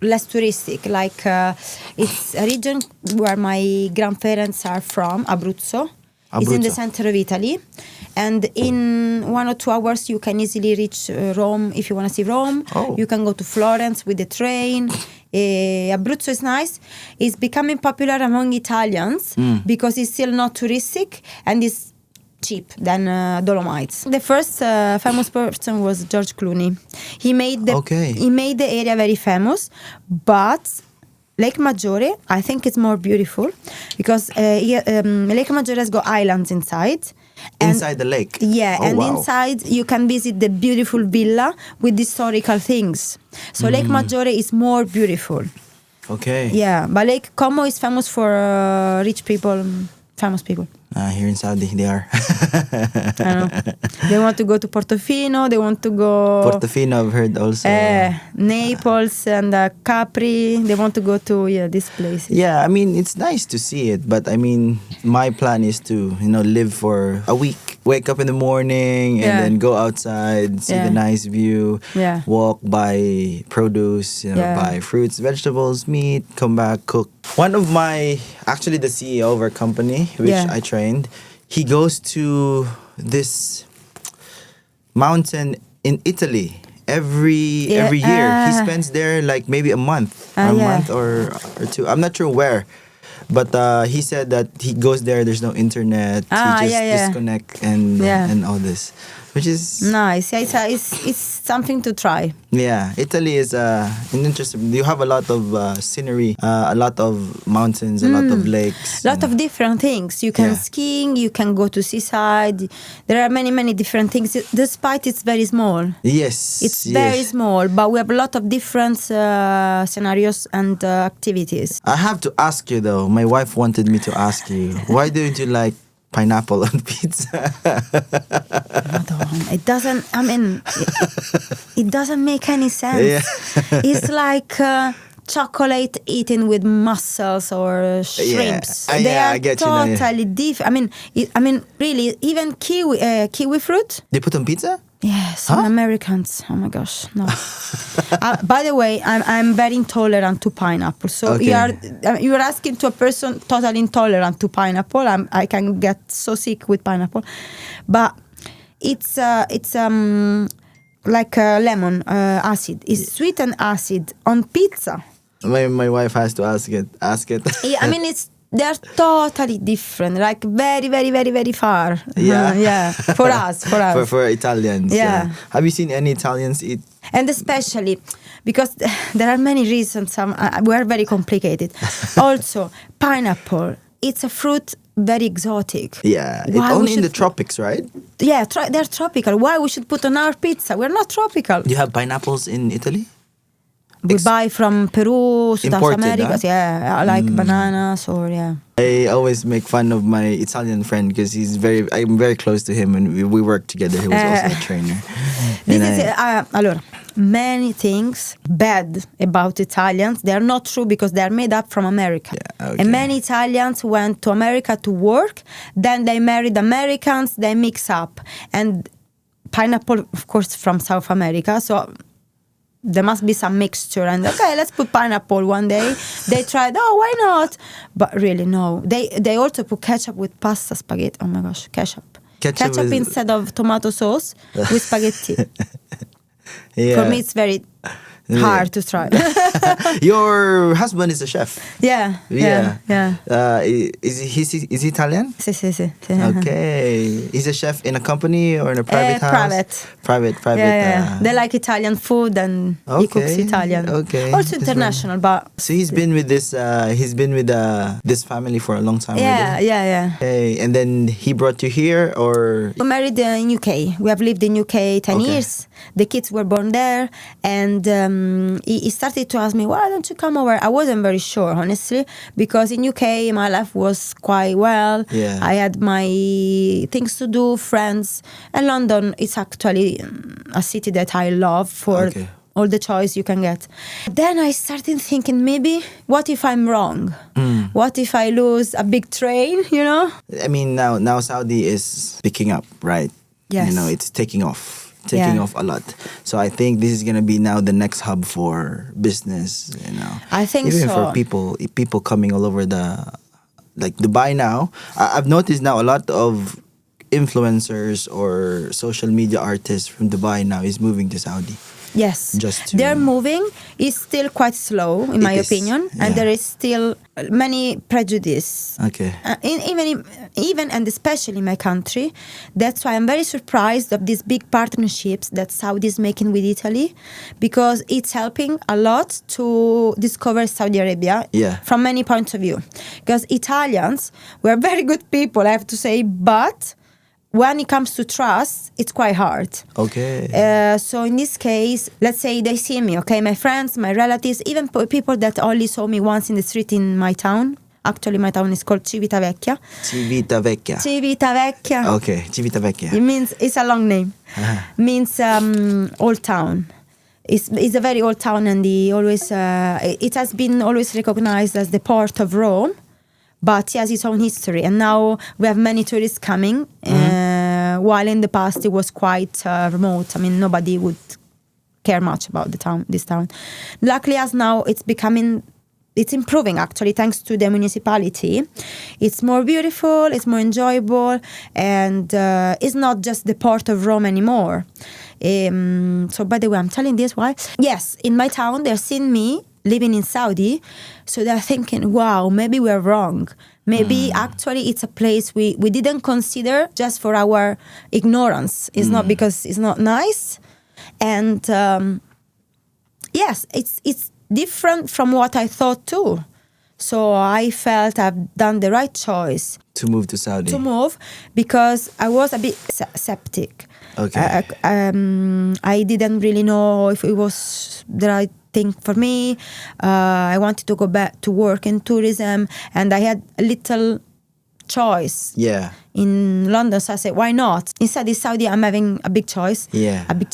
less touristic. Like it's a region where my grandparents are from, Abruzzo. It's in the center of Italy. And in 1 or 2 hours, you can easily reach Rome if you want to see Rome. Oh. You can go to Florence with the train. Abruzzo is nice. It's becoming popular among Italians because it's still not touristic and it's cheap than Dolomites. The first famous person was George Clooney. He made the area very famous, but Lake Maggiore, I think it's more beautiful because Lake Maggiore has got islands inside. Inside the lake? Yeah, inside you can visit the beautiful villa with historical things. So Lake Maggiore is more beautiful. Okay. Yeah, but Lake Como is famous for rich people, famous people. Here in Saudi, they are. I know. They want to go to Portofino. They want to go. Portofino, I've heard also. Naples and Capri. They want to go to these places. Yeah, I mean it's nice to see it, but I mean my plan is to live for a week. Wake up in the morning and then go outside, see the nice view. Yeah. Walk, buy produce, buy fruits, vegetables, meat. Come back, cook. One of actually the CEO of our company, which I trained, he goes to this mountain in Italy every year. He spends there like maybe a month, or 2. I'm not sure where, but he said that he goes there. There's no internet. He just disconnect and all this, which is nice. Yeah, it's something to try. Yeah, Italy is an interesting. You have a lot of scenery, a lot of mountains, a lot of lakes, a lot of different things. You can skiing. You can go to seaside. There are many different things. Despite it's very small. Yes, it's very small, but we have a lot of different scenarios and activities. I have to ask you though. My wife wanted me to ask you. Why don't you like pineapple on pizza? It doesn't. I mean, it doesn't make any sense. Yeah. It's like chocolate eaten with mussels or shrimps. They are totally different. I mean, really, even kiwi fruit. They put on pizza? Yes, some Americans. Oh my gosh, no. By the way, I'm very intolerant to pineapple. So you're asking to a person totally intolerant to pineapple. I can get so sick with pineapple, but it's like lemon acid. It's sweet and acid on pizza. My wife has to ask it. Yeah, I mean they're totally different, like very far. Yeah. For us. For Italians. Yeah. Have you seen any Italians eat? And especially because there are many reasons. We are very complicated. Also, pineapple. It's a fruit very exotic. Yeah, it's only in the tropics, right? Yeah, they're tropical. Why we should put on our pizza? We're not tropical. You have pineapples in Italy? We buy from Peru, South America. Huh? Yeah, like bananas or I always make fun of my Italian friend because I'm very close to him and we work together. He was also a trainer. Allora, many things bad about Italians. They are not true because they are made up from America. Yeah, okay. And many Italians went to America to work. Then they married Americans. They mix up. And pineapple, of course, from South America. So there must be some mixture. And let's put pineapple one day. They tried, why not? But really, no. They also put ketchup with pasta spaghetti. Oh my gosh, ketchup. Ketchup instead of tomato sauce with spaghetti. Yeah. For me, it's very hard to try. Your husband is a chef. Yeah. Is he Italian? Sì. Okay. He's a chef in a company or in a private house? Private. Yeah. They like Italian food and he cooks Italian. Okay. Also international, but so he's been with this. This family for a long time. Yeah. Okay, and then he brought you here, or we married in UK. We have lived in UK 10 years. The kids were born there, and he started to ask me, why don't you come over? I wasn't very sure, honestly, because in UK my life was quite well. Yeah. I had my things to do, friends, and London is actually a city that I love for all the choice you can get. Then I started thinking, maybe, what if I'm wrong? What if I lose a big train, I mean, now Saudi is picking up, right? Yes. It's taking off. taking off a lot. So I think this is gonna be now the next hub for business. I think even so. for people coming all over like Dubai now. I've noticed now a lot of influencers or social media artists from Dubai now is moving to Saudi. Yes, they're moving. It's still quite slow, in my opinion, and there is still many prejudice. Okay. Even and especially in my country. That's why I'm very surprised of these big partnerships that Saudi is making with Italy, because it's helping a lot to discover Saudi Arabia from many points of view. Because Italians were very good people, I have to say, but when it comes to trust, it's quite hard. Okay. So in this case, let's say they see me, okay? My friends, my relatives, even people that only saw me once in the street in my town. Actually, my town is called Civitavecchia. Civitavecchia. Civitavecchia. Okay, Civitavecchia. It means, it's a long name. Means old town. It's a very old town, and it has been always recognized as the port of Rome. But it has its own history, and now we have many tourists coming, while in the past it was quite remote. I mean, nobody would care much about this town. Luckily, as now it's improving actually, thanks to the municipality. It's more beautiful, it's more enjoyable, and it's not just the port of Rome anymore. So by the way, I'm telling this why. Yes, in my town, they're seeing me living in Saudi, so they're thinking, wow, maybe we're wrong. Maybe actually it's a place we didn't consider just for our ignorance. It's not because it's not nice. And yes, it's different from what I thought too. So I felt I've done the right choice. To move to Saudi? To move, because I was a bit skeptic. Okay. I didn't really know if it was the right thing for me. I wanted to go back to work in tourism, and I had a little choice in London, so I said, why not? Instead in Saudi, I'm having a big choice. A big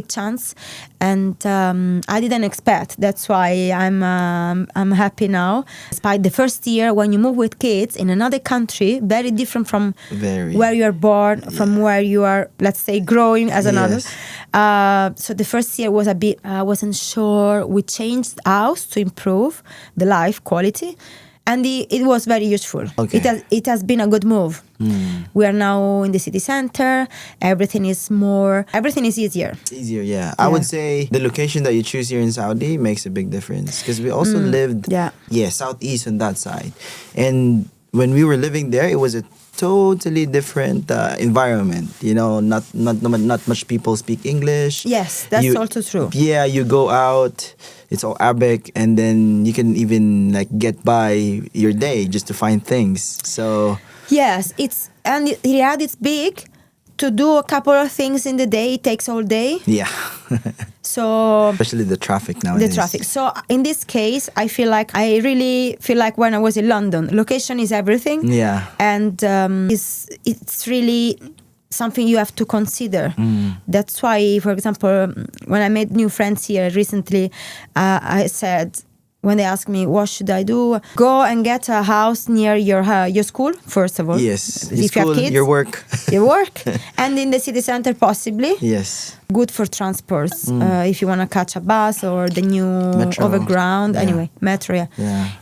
chance. And I didn't expect. That's why I'm happy now. Despite the first year, when you move with kids in another country, very different from where you are born, from where you are, let's say, growing as an adult. So the first year was a bit, I wasn't sure. We changed house to improve the life quality. And it was very useful. Okay. It has been a good move. We are now in the city center. Everything is easier. Easier, yeah. I would say the location that you choose here in Saudi makes a big difference, because we also lived southeast on that side. And when we were living there, it was a totally different environment. Not much people speak English. Yes, that's also true. Yeah, you go out, it's all Arabic, and then you can even get by your day just to find things. So yes, Riyadh it's big. To do a couple of things in the day, it takes all day. Yeah. So especially the traffic nowadays. The traffic. So in this case, I really feel like when I was in London, location is everything. Yeah. And it's really something you have to consider. That's why, for example, when I made new friends here recently, I said, when they ask me, what should I do? Go and get a house near your school, first of all. Yes. If you have kids. Your work. Your work. And in the city center, possibly. Yes. Good for transports. If you want to catch a bus or the new metro. Overground. Anyway, metro,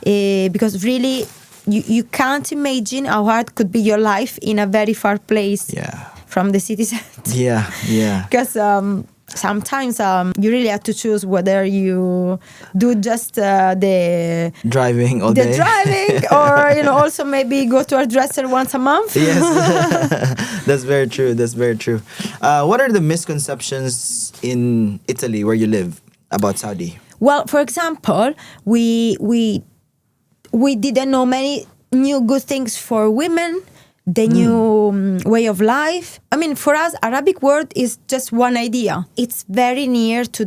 because really, you can't imagine how hard could be your life in a very far place from the city center. Yeah. Because sometimes you really have to choose whether you do just the driving all day. Or also maybe go to a dresser once a month. Yes. That's very true. What are the misconceptions in Italy, where you live, about Saudi? Well, for example, we didn't know many new good things for women. The new way of life. I mean, for us, Arabic word is just one idea. It's very near to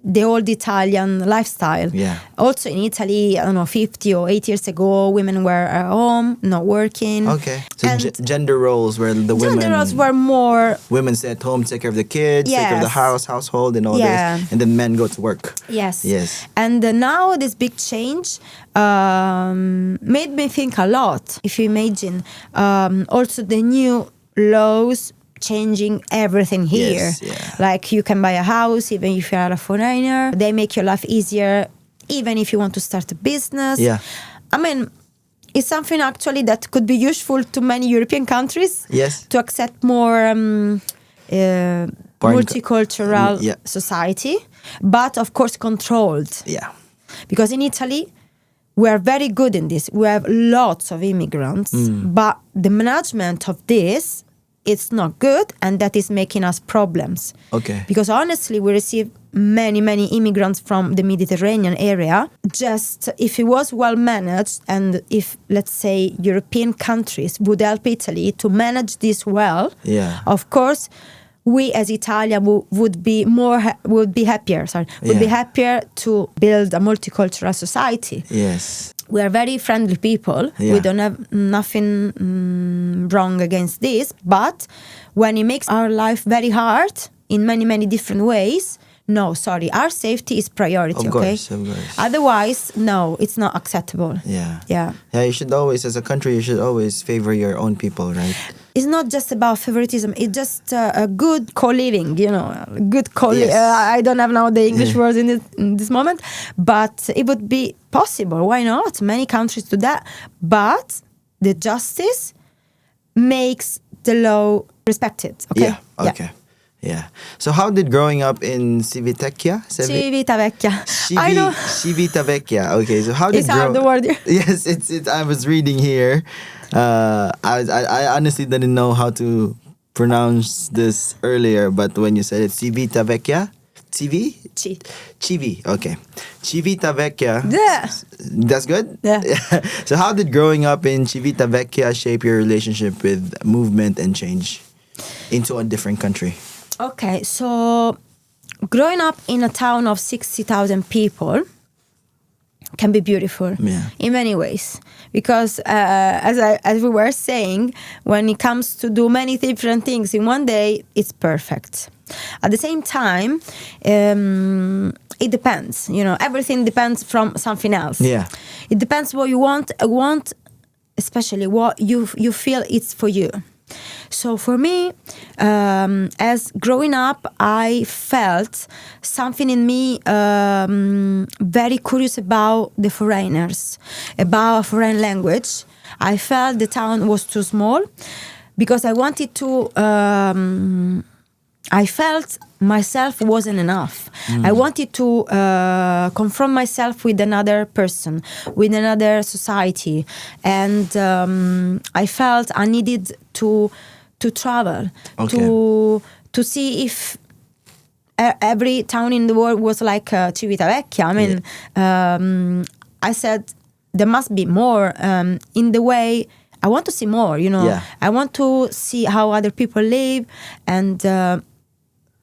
the old Italian lifestyle. Yeah. Also in Italy, 50 or 8 years ago, women were at home, not working. Okay. So gender roles were Gender roles were more... Women stay at home, take care of the kids, take care of the household and all this. And then men go to work. Yes. And now this big change made me think a lot. If you imagine, also the new laws changing everything here. Yes, yeah. Like you can buy a house even if you are a foreigner. They make your life easier even if you want to start a business. Yeah. I mean, it's something actually that could be useful to many European countries. Yes. To accept more multicultural yeah. society, but of course controlled. Yeah. Because in Italy, we are very good in this. We have lots of immigrants, but the management of this, it's not good, and that is making us problems. Okay. Because honestly, we receive many immigrants from the Mediterranean area. Just if it was well managed, and if, let's say, European countries would help Italy to manage this well, of course, we as Italia would be happier to build a multicultural society. Yes. We are very friendly people. Yeah. We don't have nothing wrong against this. But when it makes our life very hard in many different ways, no, sorry, our safety is priority. Of Okay. course. Otherwise, no, it's not acceptable. Yeah. Yeah. Yeah. You should always, as a country, you should always favor your own people, right? It's not just about favoritism. It's just a good co-living, good co. Yes. I don't have now the English words in this moment, but it would be possible. Why not? Many countries do that, but the justice makes the law respected. Okay. Yeah. Okay. Yeah. So how did growing up in Civitavecchia? Civitavecchia. I know. Civitavecchia. Okay. So how did It's hard the word. Yes, it's. I was reading here. I honestly didn't know how to pronounce this earlier, but when you said it, Civitavecchia, Civi. Okay, Civitavecchia. Yeah. That's good. Yeah. So how did growing up in Civitavecchia shape your relationship with movement and change into a different country? Okay, so growing up in a town of 60,000 people can be beautiful in many ways, because as we were saying, when it comes to do many different things in one day, it's perfect. At the same time, it depends. Everything depends from something else. Yeah, it depends what you want. Especially what you feel it's for you. So for me, as growing up, I felt something in me very curious about the foreigners, about a foreign language. I felt the town was too small because I wanted to... I felt myself wasn't enough. I wanted to confront myself with another person, with another society. And I felt I needed to travel, to see if every town in the world was like Civitavecchia. I mean, I said there must be more in the way. I want to see more, I want to see how other people live and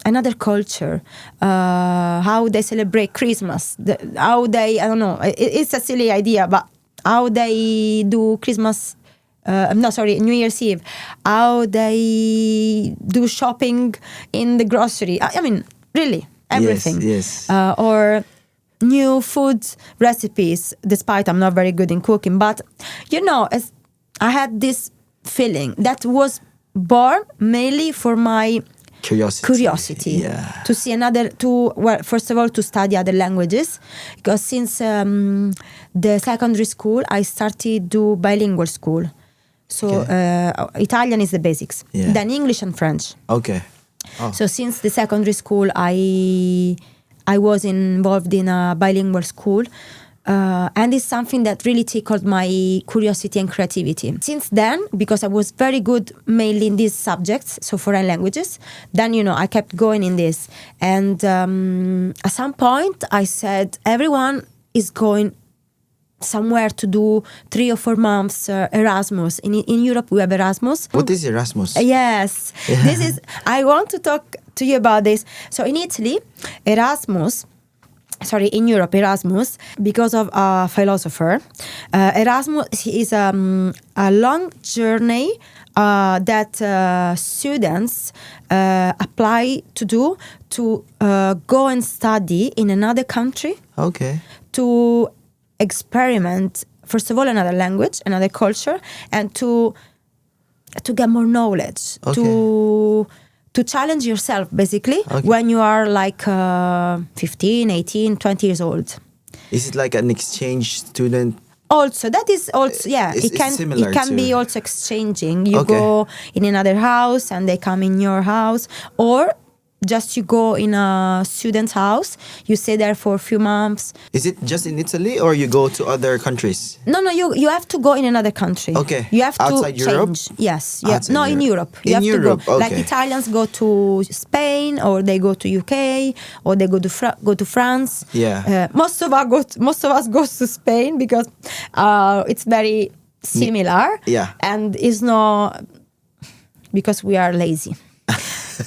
another culture, how they celebrate Christmas, how they, I don't know, it's a silly idea, but how they do Christmas, New Year's Eve, how they do shopping in the grocery. I mean, really, everything. Yes. Or new food recipes, despite I'm not very good in cooking. But, as I had this feeling that was born mainly for my curiosity to see first of all, to study other languages, because since the secondary school I started do bilingual school. So Italian is the basics, then English and French. Okay. So since the secondary school I was involved in a bilingual school, and it's something that really tickled my curiosity and creativity. Since then, because I was very good mainly in these subjects, so foreign languages, then, I kept going in this. And at some point, I said, everyone is going somewhere to do 3 or 4 months Erasmus. In Europe, we have Erasmus. What is Erasmus? Yes. I want to talk to you about this. So in Italy, in Europe, Erasmus, because of a philosopher, Erasmus is a long journey that students apply to do to go and study in another country. Okay. To experiment, first of all, another language, another culture, and to to get more knowledge, to challenge yourself, basically, when you are like 15, 18, 20 years old. Is it like an exchange student? Also, that is also, yeah, it can be also exchanging. You go in another house and they come in your house, or just you go in a student's house, you stay there for a few months. Is it just in Italy or you go to other countries? No, you have to go in another country. Okay. You have outside to Europe? change. Yes. In Europe. You in have Europe, to go. Like Italians go to Spain, or they go to UK, or they go to France. Yeah. Most of us go to Spain because it's very similar. Yeah. And it's not because we are lazy.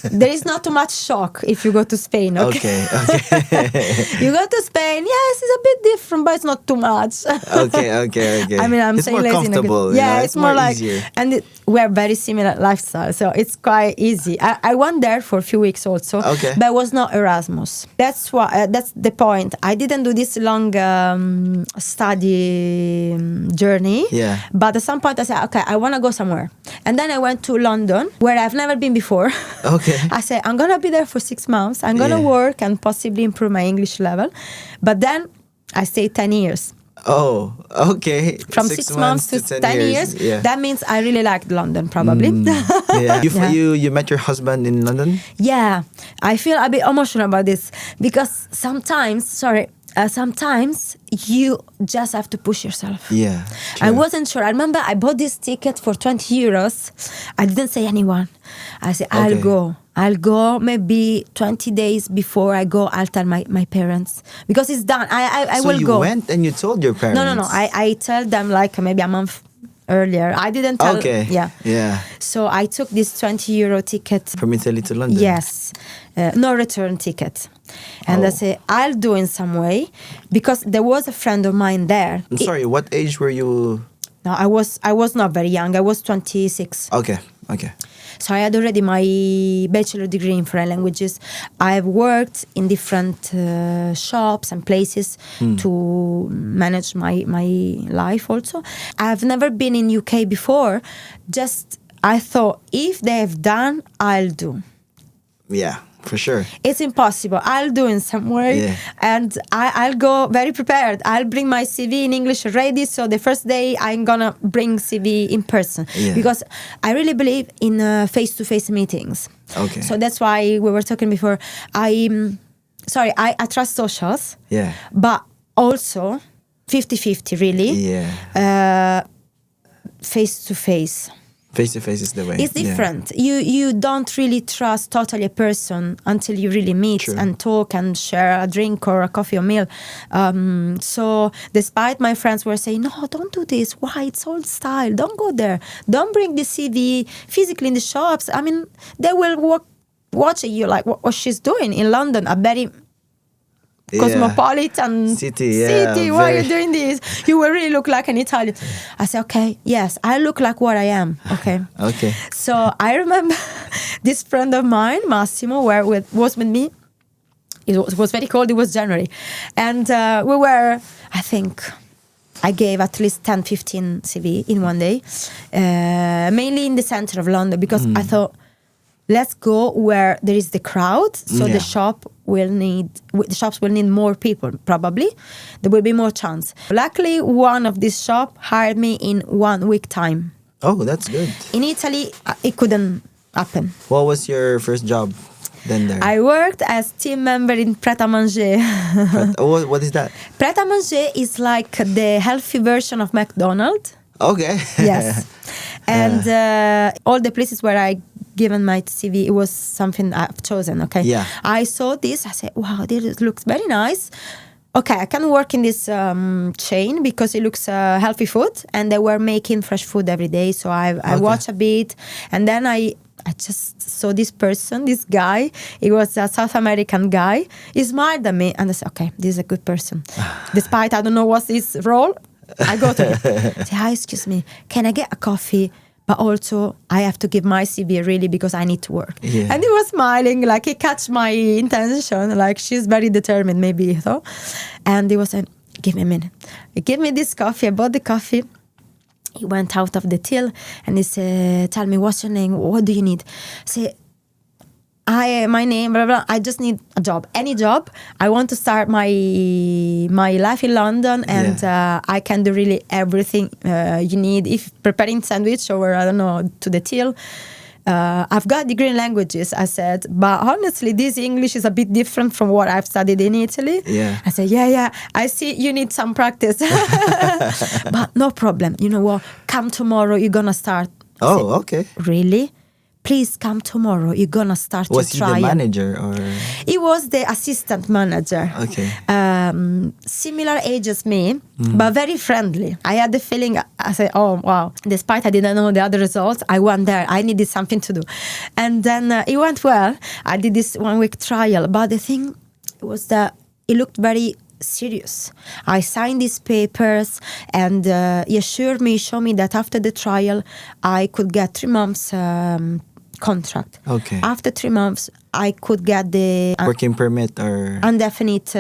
There is not too much shock if you go to Spain, okay? You go to Spain, yes, it's a bit different, but it's not too much. Okay. I mean, I'm it's saying more lazy. Comfortable. It's more like, easier. And we're very similar lifestyle, so it's quite easy. I went there for a few weeks also, but it was not Erasmus. That's why. That's the point. I didn't do this long study journey. Yeah. But at some point I said, okay, I want to go somewhere, and then I went to London, where I've never been before. Okay. I said, I'm gonna be there for 6 months. I'm gonna work and possibly improve my English level. But then I stayed 10 years. Oh, okay. From 6 months to 10 years. Yeah. That means I really liked London, probably. Yeah. You met your husband in London? Yeah. I feel a bit emotional about this because sometimes you just have to push yourself. Yeah. True. I wasn't sure. I remember I bought this ticket for 20 euros. I didn't say anyone. I said, I'll go maybe 20 days before I go. I'll tell my parents because it's done. I will go. So you went and you told your parents? No. I tell them like maybe a month earlier. I didn't tell. Okay. Yeah. So I took this 20 euro ticket. From Italy to London? Yes. No return ticket. And I say, I'll do in some way because there was a friend of mine there. I'm sorry, what age were you? No, I was not very young. I was 26. Okay. So I had already my bachelor degree in foreign languages. I've worked in different shops and places to manage my life also. I've never been in UK before. Just I thought if they've done, I'll do. Yeah. For sure. It's impossible. I'll do in some way. And I'll go very prepared. I'll bring my CV in English ready. So the first day I'm going to bring CV in person. Because I really believe in face-to-face meetings. Okay. So that's why we were talking before. I trust socials. Yeah. But also 50-50 really. Yeah. Face-to-face. Face-to-face is the way. It's different. You don't really trust totally a person until you really meet and talk and share a drink or a coffee or meal. So despite my friends were saying, no, don't do this. Why? It's old style. Don't go there. Don't bring the CV physically in the shops. I mean, they will watch you like what she's doing in London, a very cosmopolitan city. Why are you doing this? You will really look like an Italian. I said, okay, yes, I look like what I am. Okay. So I remember this friend of mine, Massimo, was with me. It was very cold. It was January. And we were, I think, I gave at least 10-15 CV in one day, mainly in the center of London because I thought, let's go where there is the crowd, so the shops will need more people. Probably there will be more chance. Luckily, one of these shops hired me in 1 week time. Oh, that's good. In Italy, it couldn't happen. What was your first job then there? I worked as team member in Pret-a-Manger. What is that? Pret-a-Manger is like the healthy version of McDonald's. Okay. Yes. And all the places where I given my CV, it was something I've chosen, okay? Yeah. I saw this, I said, wow, this looks very nice. Okay, I can work in this chain because it looks healthy food and they were making fresh food every day. So I watched a bit and then I just saw this person, this guy. He was a South American guy. He smiled at me and I said, okay, this is a good person. Despite I don't know what's his role, I go to him. I say, hi, excuse me, can I get a coffee? But also, I have to give my CV really because I need to work. Yeah. And he was smiling, like he catch my intention, like she's very determined, maybe. So. And he was saying, give me a minute. He gave me this coffee, I bought the coffee. he went out of the till and he said, tell me, what's your name? What do you need? I say, my name, blah, blah, I just need a job, any job. I want to start my life in London, and I can do really everything you need. If preparing sandwich or, I don't know, to the till. I've got a degree in languages, I said, but honestly, this English is a bit different from what I've studied in Italy. Yeah. I said, yeah, I see you need some practice. But no problem. You know what? Come tomorrow, you're going to start. Oh, okay. Really? Please come tomorrow. You're going to start your trial. Was he the manager or? He was the assistant manager. Okay. Similar age as me, but very friendly. I had the feeling, I said, oh, wow. Despite I didn't know the other results, I went there. I needed something to do. And then it went well. I did this 1 week trial. But the thing was that it looked very serious. I signed these papers, and he assured me, showed me that after the trial, I could get 3 months contract. Okay. After 3 months, I could get the working permit or indefinite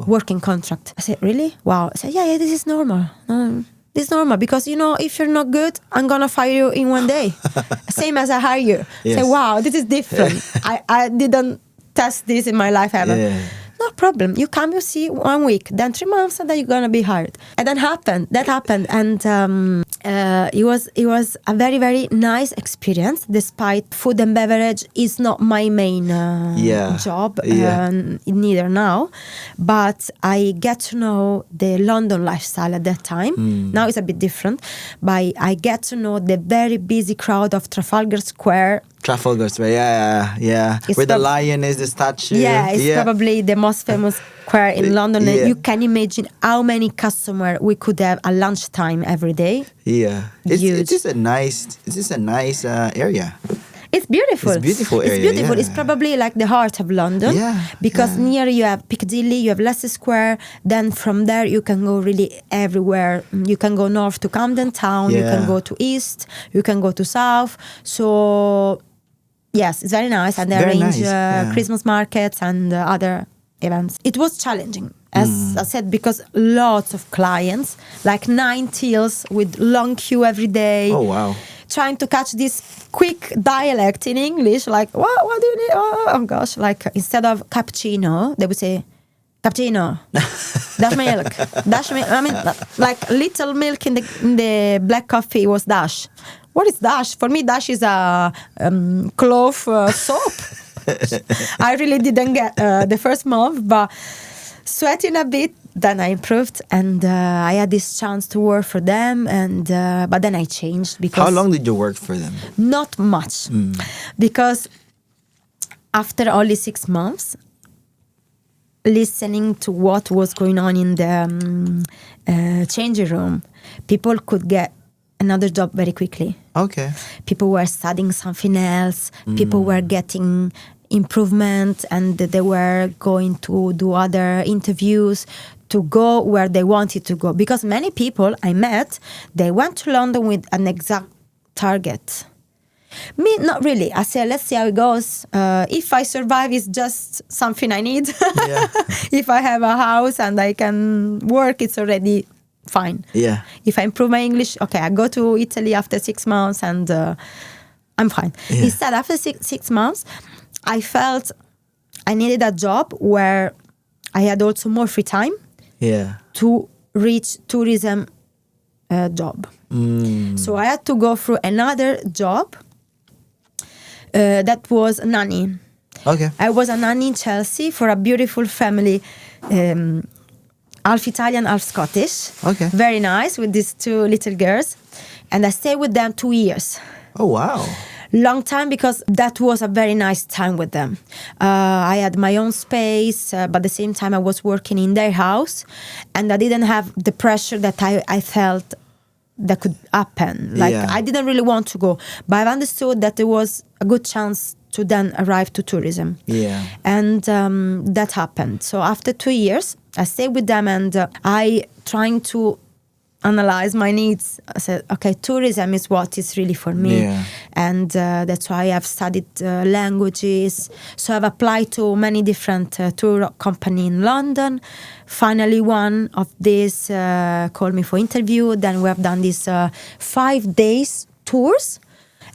working contract. I said, really? Wow. I said, yeah, this is normal. This is normal because, you know, if you're not good, I'm going to fire you in 1 day. Same as I hire you. Yes. I say, wow, this is different. I didn't test this in my life ever. Yeah. No problem. You come, you see 1 week, then 3 months, and then you're gonna be hired. And then that happened, and it was a very, very nice experience. Despite food and beverage is not my main job, neither now, but I get to know the London lifestyle at that time. Now it's a bit different, but I get to know the very busy crowd of Trafalgar Square. Trafalgar Square, yeah. Where the lion is, the statue. Yeah, it's probably the most famous square in London. Yeah. You can imagine how many customers we could have at lunchtime every day. Yeah, it's just a nice area. It's beautiful. It's a beautiful area. It's beautiful. Yeah. It's probably like the heart of London. Yeah. Because near you have Piccadilly, you have Leicester Square. Then from there you can go really everywhere. You can go north to Camden Town. You can go to east. You can go to south. So yes, it's very nice. And they arrange Christmas markets and other events. It was challenging, as I said, because lots of clients, like 9 tills with long queue every day. Oh, wow. Trying to catch this quick dialect in English, like, what do you need? Oh gosh, like instead of cappuccino, they would say, cappuccino, dash milk. I mean, like little milk in the black coffee was dash. What is dash? For me, dash is a clove soap. I really didn't get the first month, but sweating a bit, then I improved, and I had this chance to work for them, and but then I changed because. How long did you work for them? Not much, because after only 6 months, listening to what was going on in the changing room, people could get another job very quickly. Okay. People were studying something else. People were getting improvement, and they were going to do other interviews to go where they wanted to go. Because many people I met, they went to London with an exact target. Me, not really. I said, let's see how it goes. If I survive, it's just something I need. Yeah. If I have a house and I can work, it's already fine. Yeah. If I improve my English, okay, I go to Italy after 6 months and I'm fine. Yeah. Instead, after six months, I felt I needed a job where I had also more free time. Yeah. To reach tourism job. So I had to go through another job that was a nanny. Okay. I was a nanny in Chelsea for a beautiful family, half Italian, half Scottish. Okay. Very nice, with these 2 little girls. And I stayed with them 2 years. Oh, wow. Long time, because that was a very nice time with them. I had my own space, but at the same time I was working in their house, and I didn't have the pressure that I felt that could happen. Like, I didn't really want to go, but I've understood that there was a good chance to then arrive to tourism. Yeah. And that happened. So after 2 years, I stayed with them, and I trying to analyze my needs. I said, okay, tourism is what is really for me. Yeah. And that's why I've studied languages. So I've applied to many different tour company in London. Finally, one of these called me for interview. Then we have done these 5 days tours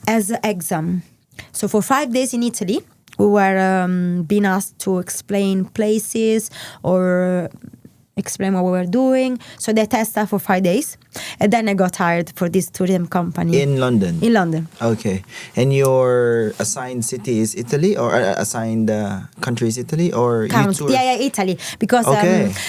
as an exam. So for 5 days in Italy, we were being asked to explain places or explain what we were doing. So they tested us for 5 days. And then I got hired for this tourism company. In London? In London. Okay. And your assigned city is Italy, or assigned country is Italy? Or you tour? Yeah, Italy. Because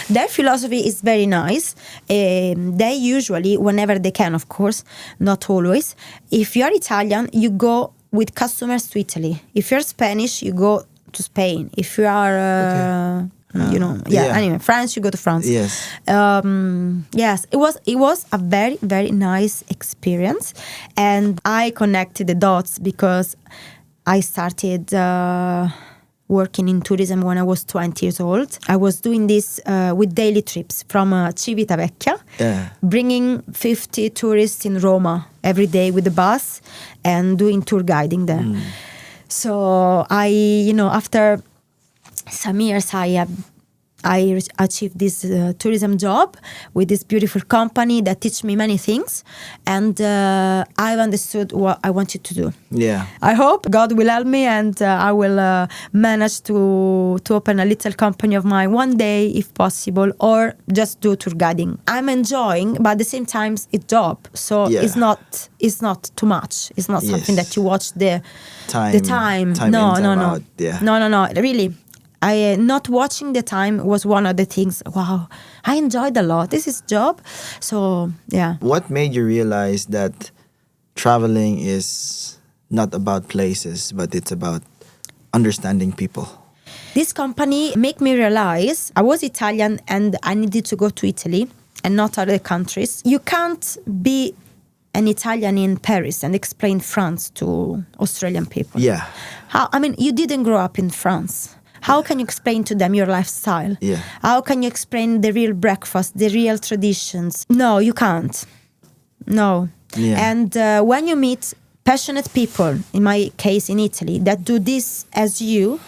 their philosophy is very nice. They usually, whenever they can, of course, not always, if you're Italian, you go with customers to Italy. If you're Spanish, you go to Spain. If you are... Anyway, France, you go to France. Yes. Yes, it was a very, very nice experience, and I connected the dots because I started working in tourism when I was 20 years old. I was doing this with daily trips from Civitavecchia, bringing 50 tourists in Roma every day with the bus and doing tour guiding there. So after some years, I achieved this tourism job with this beautiful company that teach me many things, and I've understood what I wanted to do. Yeah. I hope God will help me, and I will manage to open a little company of mine one day, if possible, or just do tour guiding. I'm enjoying, but at the same time, it's a job, so it's not too much. It's not something that you watch the time. No. Yeah. No. Really. Not watching the time was one of the things. Wow, I enjoyed a lot. This is job. So, yeah. What made you realize that traveling is not about places, but it's about understanding people? This company made me realize I was Italian and I needed to go to Italy and not other countries. You can't be an Italian in Paris and explain France to Australian people. Yeah. You didn't grow up in France. How can you explain to them your lifestyle? Yeah. How can you explain the real breakfast, the real traditions? No, you can't. No. Yeah. And when you meet passionate people, in my case in Italy, that do this as you,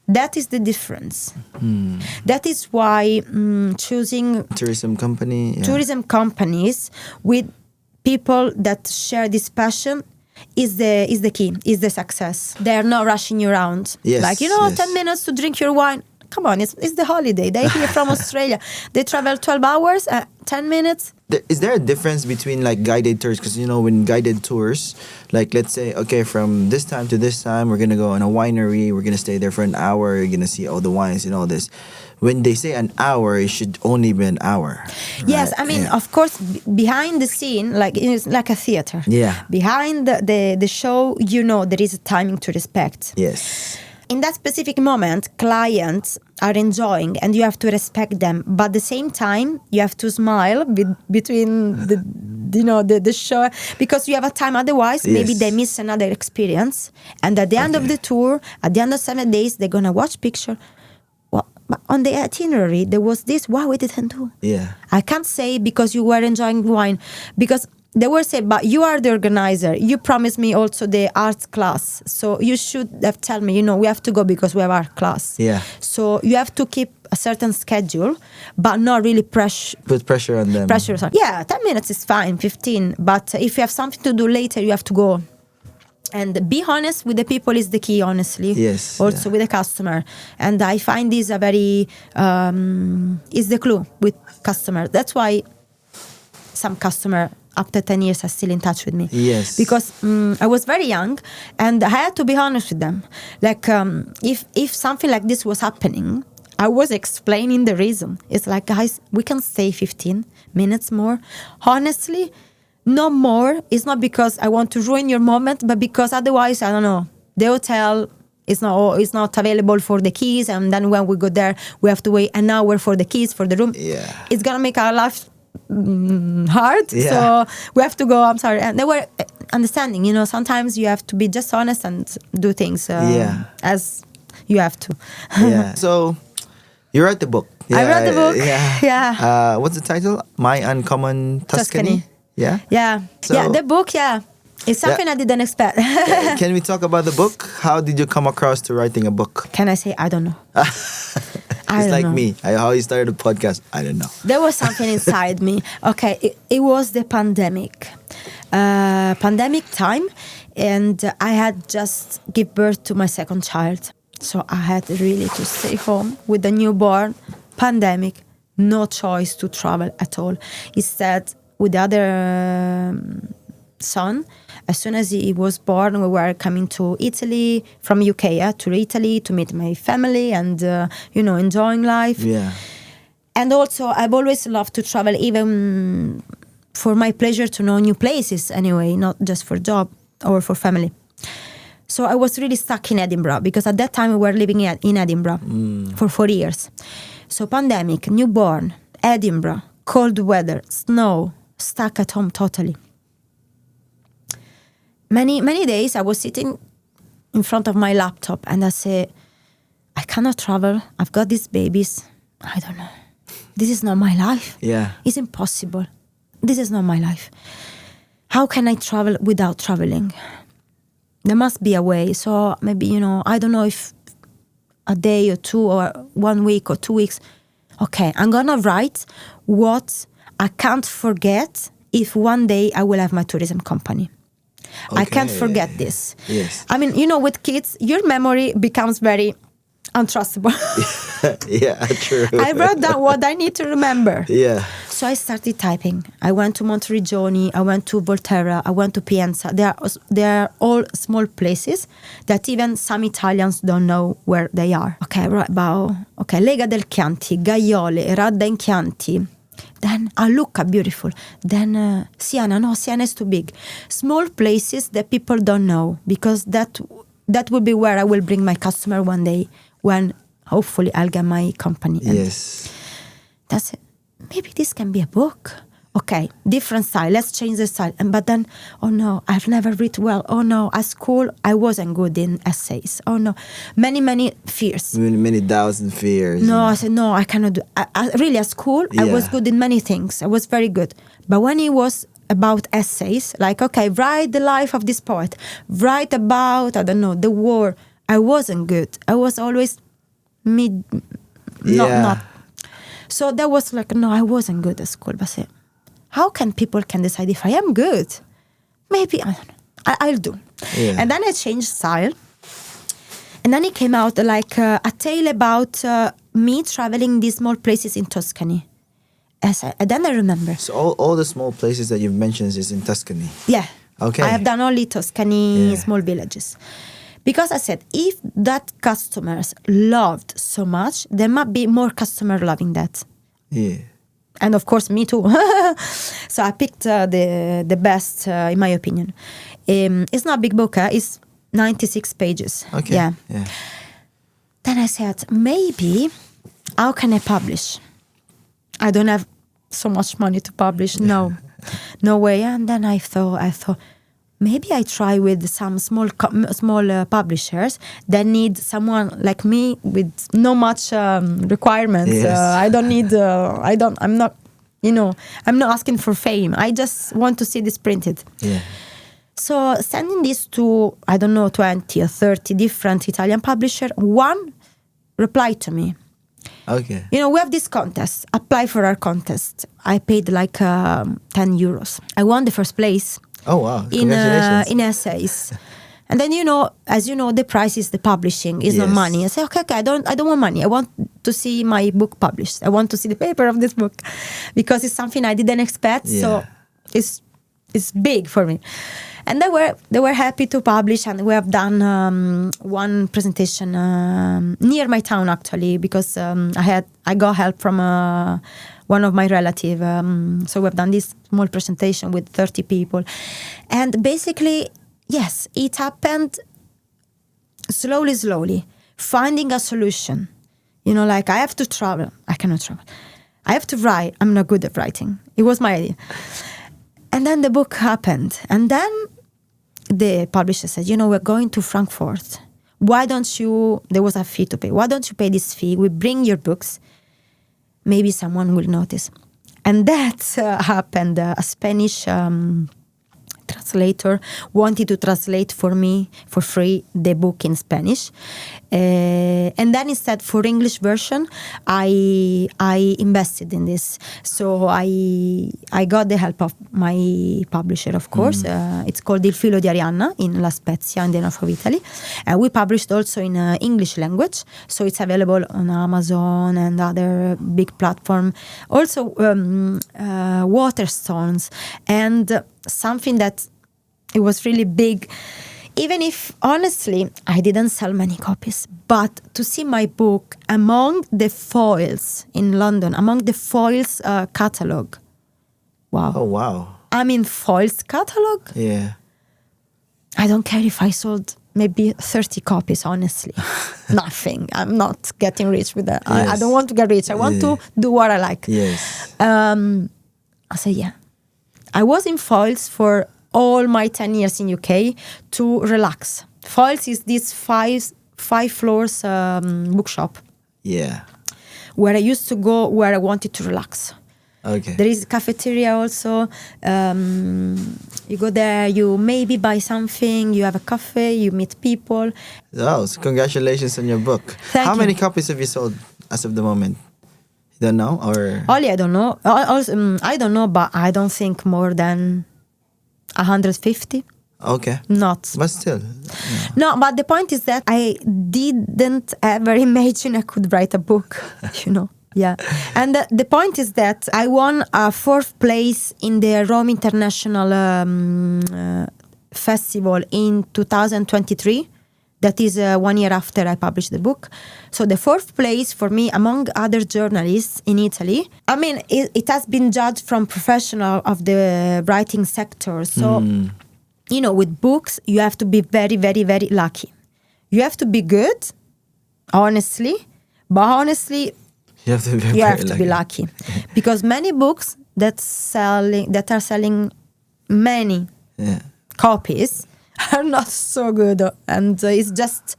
that is the difference. That is why choosing tourism companies with people that share this passion is the key, is the success. They're not rushing you around. Yes, 10 minutes to drink your wine. Come on, it's the holiday. They're here from Australia. They travel 12 hours, 10 minutes. Is there a difference between guided tours? Because, when guided tours, let's say, okay, from this time to this time, we're going to go in a winery. We're going to stay there for an hour. You're going to see all the wines and all this. When they say an hour, it should only be an hour. Right? Yes, of course, behind the scene, it's like a theater. Yeah. Behind the show, there is a timing to respect. Yes. In that specific moment, clients are enjoying and you have to respect them. But at the same time, you have to smile between the show, because you have a time. Otherwise, maybe they miss another experience. And at the end of the tour, at the end of 7 days, they're going to watch picture. But on the itinerary, there was this, why we didn't do? Yeah. I can't say because you were enjoying wine. Because they were saying, but you are the organizer. You promised me also the arts class. So you should have told me, we have to go because we have art class. Yeah. So you have to keep a certain schedule, but not really put pressure on them. 10 minutes is fine, 15. But if you have something to do later, you have to go. And be honest with the people is the key, honestly. Yes. Also with the customer. And I find this a very, is the clue with customers. That's why some customer after 10 years are still in touch with me. Yes. Because I was very young and I had to be honest with them. If something like this was happening, I was explaining the reason. It's like, guys, we can stay 15 minutes more. Honestly, no more. It's not because I want to ruin your moment, but because otherwise, I don't know, the hotel is not available for the keys, and then when we go there, we have to wait an hour for the keys for the room. Yeah. It's gonna make our life hard. Yeah. So we have to go. I'm sorry, and they were understanding. Sometimes you have to be just honest and do things as you have to. Yeah. So You wrote the book. I read the book. Yeah. Yeah. What's the title? My Uncommon Tuscany. Yeah. Yeah. So- yeah. The book. Yeah. It's something I didn't expect. Can we talk about the book? How did you come across to writing a book? Can I say I don't know? I It's don't like know. me. How you started a podcast? I don't know. There was something inside me. Okay, it was the pandemic. Pandemic time, and I had just give birth to my second child. So I had really to stay home with the newborn. Pandemic, no choice to travel at all. Instead, with the other son, as soon as he was born, we were coming to Italy, from UK to Italy to meet my family and, enjoying life. Yeah. And also, I've always loved to travel, even for my pleasure to know new places anyway, not just for job or for family. So I was really stuck in Edinburgh because at that time we were living in Edinburgh for 4 years. So pandemic, newborn, Edinburgh, cold weather, snow, stuck at home totally. Many days I was sitting in front of my laptop and I say, I cannot travel. I've got these babies. I don't know. This is not my life. Yeah. It's impossible. This is not my life. How can I travel without traveling? There must be a way. So maybe, I don't know if a day or two or 1 week or 2 weeks. Okay, I'm going to write what I can't forget if one day I will have my tourism company. I can't forget this. Yes. I mean, with kids, your memory becomes very untrustable. Yeah, true. I wrote down what I need to remember. Yeah. So I started typing. I went to Monteriggioni, I went to Volterra, I went to Pienza. They are all small places that even some Italians don't know where they are. Okay, I wrote about, Lega del Chianti, Gaiole, Radda in Chianti. Then Lucca, beautiful. Then Siena, no, Siena is too big. Small places that people don't know, because that will be where I will bring my customer one day when hopefully I'll get my company. And Yes. that's it. Maybe this can be a book. Okay, different style. Let's change the style. But then, oh no, I've never written well. Oh no, at school I wasn't good in essays. Oh no, many fears. Many doubts and fears. No, I said no, I cannot do. Really, at school I was Yeah. good in many things. I was very good. But when it was about essays, like write the life of this poet, write about the war, I wasn't good. I was always mid. Not. So that was no, I wasn't good at school. But I said, how can people decide if I am good? Maybe, I don't know. I'll do. Yeah. And then I changed style. And then it came out like a tale about me traveling these small places in Tuscany. And then I remember. So all the small places that you've mentioned is in Tuscany. Yeah. Okay. I have done only Tuscany, Yeah. small villages. Because I said, if that customers loved so much, there might be more customer loving that. Yeah. And of course, me too. So I picked the best, in my opinion. It's not a big book. It's 96 pages. Okay. Yeah. Yeah. Then I said, maybe, how can I publish? I don't have so much money to publish. No way. And then I thought, maybe I try with some small publishers that need someone like me with no much requirements. Yes. I don't need. I'm not. I'm not asking for fame. I just want to see this printed. Yeah. So sending this to 20 or 30 different Italian publishers, one replied to me. Okay. We have this contest. Apply for our contest. I paid like 10 euros. I won the first place. Oh wow! In Congratulations. in essays. And then as you know, the price is the publishing, is not Yes. money. I say, okay, I don't want money. I want to see my book published. I want to see the paper of this book, because it's something I didn't expect. So it's big for me. And they were happy to publish, and we have done one presentation near my town actually, because I got help from one of my relatives. So we've done this small presentation with 30 people, and basically, yes, it happened slowly, finding a solution. Like I have to travel, I cannot travel. I have to write, I'm not good at writing. It was my idea. And then the book happened, and then the publisher said, we're going to Frankfurt. why don't you, there was a fee to pay, why don't you pay this fee? We bring your books. Maybe someone will notice. And that happened. A Spanish translator wanted to translate for me for free the book in Spanish. And then instead for English version, I invested in this. So I got the help of my publisher, of course. It's called Il Filo di Arianna in La Spezia in the north of Italy. And we published also in English language. So it's available on Amazon and other big platform. Also Waterstones and something that it was really big, even if honestly I didn't sell many copies, but to see my book among the foils in London, among the foils catalog. Wow. Oh, wow. I'm in foils catalog. Yeah. I don't care if I sold maybe 30 copies, honestly. Nothing. I'm not getting rich with that. Yes. I don't want to get rich. I want to do what I like. Yes. I say, yeah. I was in foils for all my 10 years in UK to relax. Foils is this five floors bookshop. Yeah. Where I used to go where I wanted to relax. Okay. There is a cafeteria also. You go there, you maybe buy something, you have a coffee, you meet people. Oh, so congratulations on your book. Thank How you. many copies have you sold as of the moment? You don't know? Or Only I don't know. I don't know, but I don't think more than 150. Okay. Not. But still. No, but the point is that I didn't ever imagine I could write a book, you know. Yeah. And the point is that I won a 4th place in the Rome International Festival in 2023. That is 1 year after I published the book. So the 4th place for me among other journalists in Italy. I mean, it has been judged from professional of the writing sector. So, you know, with books, you have to be very, very, very lucky. You have to be good, honestly. But honestly, you have to be, be lucky. Because many books that are selling many copies are not so good, and it's just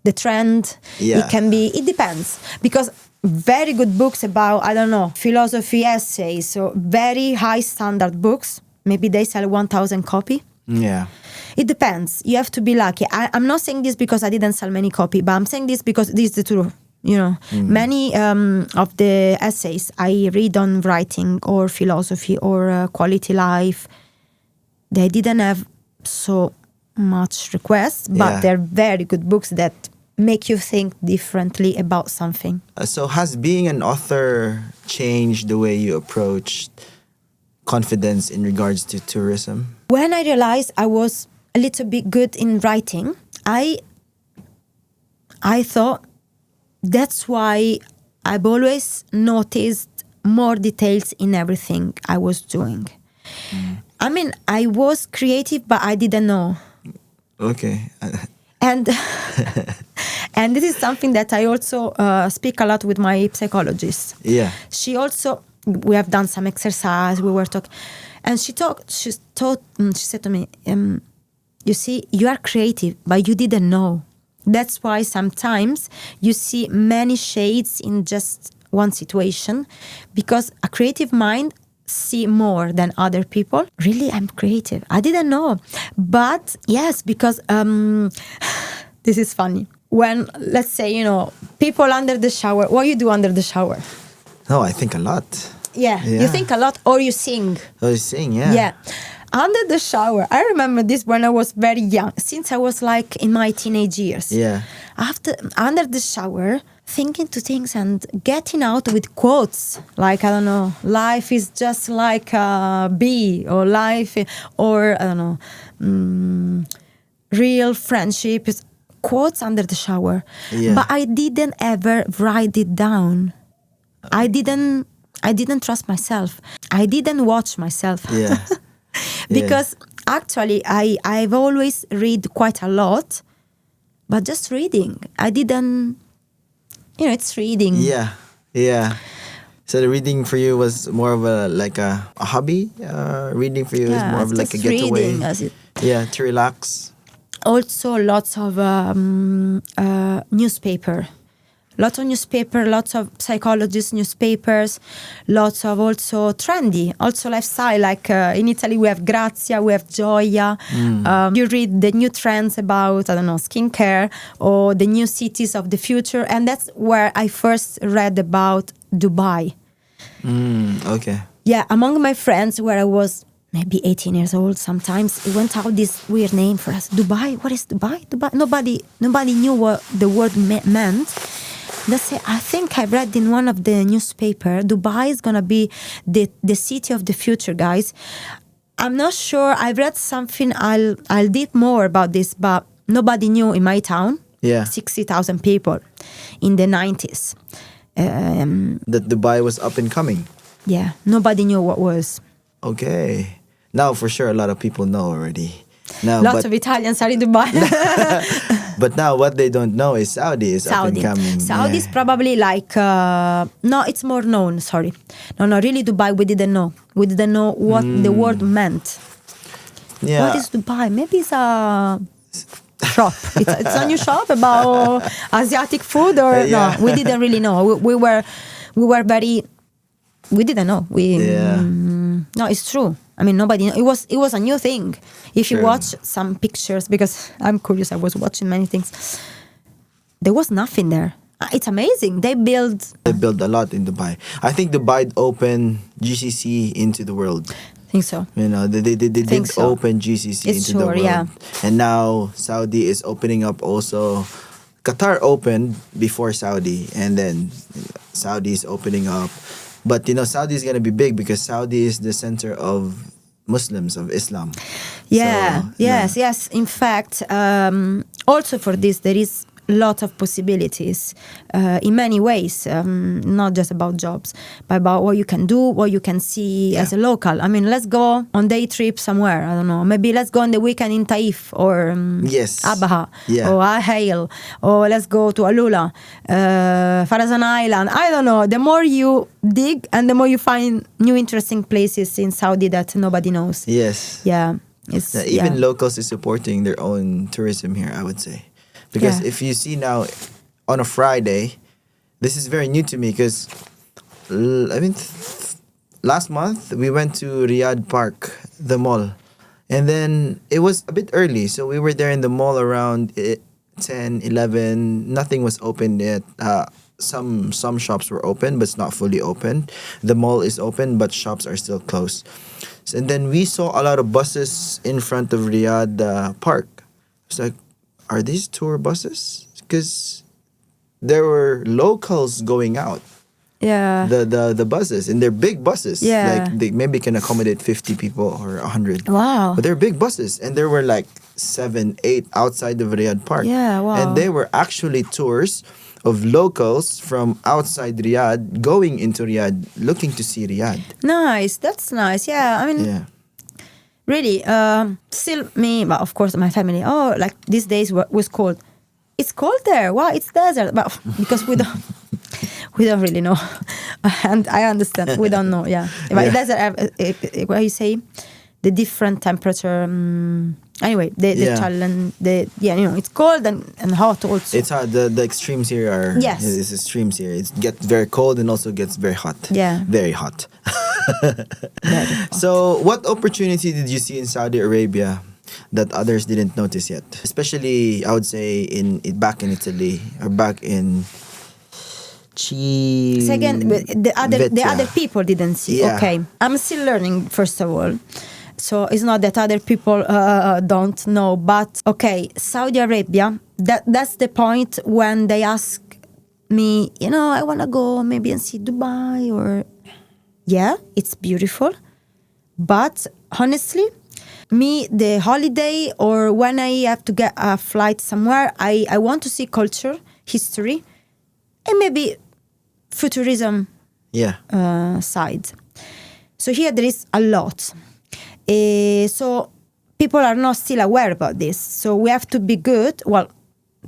the trend. Yeah. It depends, because very good books about, I don't know, philosophy essays, so very high standard books, maybe they sell 1,000 copy. Yeah. It depends. You have to be lucky. I'm not saying this because I didn't sell many copy, but I'm saying this because this is the truth. You know, many of the essays I read on writing or philosophy or quality life, they didn't have so much requests, but they're very good books that make you think differently about something. So has being an author changed the way you approached confidence in regards to tourism? When I realized I was a little bit good in writing, I thought that's why I've always noticed more details in everything I was doing. I mean, I was creative, but I didn't know. Okay. And and this is something that I also speak a lot with my psychologist. Yeah. She we have done some exercise, we were talking, and she said to me, you see, you are creative, but you didn't know. That's why sometimes you see many shades in just one situation, because a creative mind see more than other people. Really, I'm creative. I didn't know. But yes, because this is funny. When, let's say, you know, people under the shower, what you do under the shower? No, I think a lot. Yeah. You think a lot, or you sing. Oh, you sing, yeah. Yeah. Under the shower, I remember this when I was very young, since I was like in my teenage years. Yeah. Under the shower, thinking to things and getting out with quotes like, I don't know, life is just like a bee, or or I don't know, real friendship is quotes under the shower. Yeah. But I didn't ever write it down. I didn't trust myself. I didn't watch myself. Yeah. Because actually I've always read quite a lot, but just reading. I didn't, you know, it's reading. Yeah. Yeah. So the reading for you was more of a hobby? Reading for you is more of like a getaway? Reading, Yeah, to relax? Also, lots of newspaper. Lots of newspaper, lots of psychologist newspapers, lots of also trendy, also lifestyle. Like in Italy, we have Grazia, we have Gioia. You read the new trends about, I don't know, skincare or the new cities of the future. And that's where I first read about Dubai. Okay. Yeah, among my friends, where I was maybe 18 years old, sometimes it went out this weird name for us. Dubai? What is Dubai? Dubai? Nobody knew what the word meant. I think I read in one of the newspaper, Dubai is gonna be the city of the future, guys. I'm not sure. I read something. I'll dig more about this, but nobody knew in my town. Yeah. 60,000 people in the 90s. That Dubai was up and coming. Yeah, nobody knew what was. Okay. Now for sure a lot of people know already. Now, Lots of Italians are in Dubai. But now what they don't know is Saudi is up and coming. Saudi is probably like, no, it's more known, sorry. No, really Dubai, we didn't know. We didn't know what the word meant. Yeah. What is Dubai? Maybe it's a shop. It's a new shop about Asiatic food or no, we didn't really know. We were very, we didn't know. No, it's true. I mean, nobody. It was a new thing. If you watch some pictures, because I'm curious, I was watching many things. There was nothing there. It's amazing. They build a lot in Dubai. I think Dubai opened GCC into the world. I think so. You know, they did open GCC into the world. Yeah. And now Saudi is opening up also. Qatar opened before Saudi, and then Saudi is opening up. But Saudi is going to be big because Saudi is the center of Muslims, of Islam. Yeah, so, yes. In fact, also for this, there is a lot of possibilities in many ways, not just about jobs, but about what you can do, what you can see as a local. I mean, let's go on day trip somewhere. I don't know. Maybe let's go on the weekend in Taif or Abaha or Al-Hail, or let's go to Alula, Farazan Island. I don't know. The more you dig and the more you find new interesting places in Saudi that nobody knows. Yes. Yeah. Even locals is supporting their own tourism here, I would say. Because if you see now, on a Friday, this is very new to me because, last month we went to Riyadh Park, the mall. And then it was a bit early. So we were there in the mall around 10, 11. Nothing was open yet. Some shops were open, but it's not fully open. The mall is open, but shops are still closed. And then we saw a lot of buses in front of Riyadh Park. It's like, are these tour buses? Because there were locals going out. Yeah. The buses, and they're big buses. Yeah. Like they maybe can accommodate 50 people or 100. Wow. But they're big buses, and there were like 7, 8 outside of Riyadh Park. Yeah, wow. And they were actually tours of locals from outside Riyadh going into Riyadh, looking to see Riyadh. Nice. That's nice. Yeah. I mean, really, still me, but of course my family. Oh, like these days was cold. It's cold there. Wow, it's desert. But because we don't really know, and I understand we don't know. Yeah, but desert. What you say? The different temperature. Anyway, the challenge. It's cold and hot also. It's hot. The extremes here are. Yes. It's extremes here. It gets very cold and also gets very hot. Yeah. Very hot. So, what opportunity did you see in Saudi Arabia that others didn't notice yet? Especially, I would say, back in Italy or back in Second, the other people didn't see. Yeah. Okay, I'm still learning. First of all, so it's not that other people don't know, but okay, Saudi Arabia. That's the point when they ask me, I want to go maybe and see Dubai or. Yeah, it's beautiful. But honestly, the holiday or when I have to get a flight somewhere, I want to see culture, history, and maybe futurism side. So here there is a lot. So people are not still aware about this. So we have to be good. Well,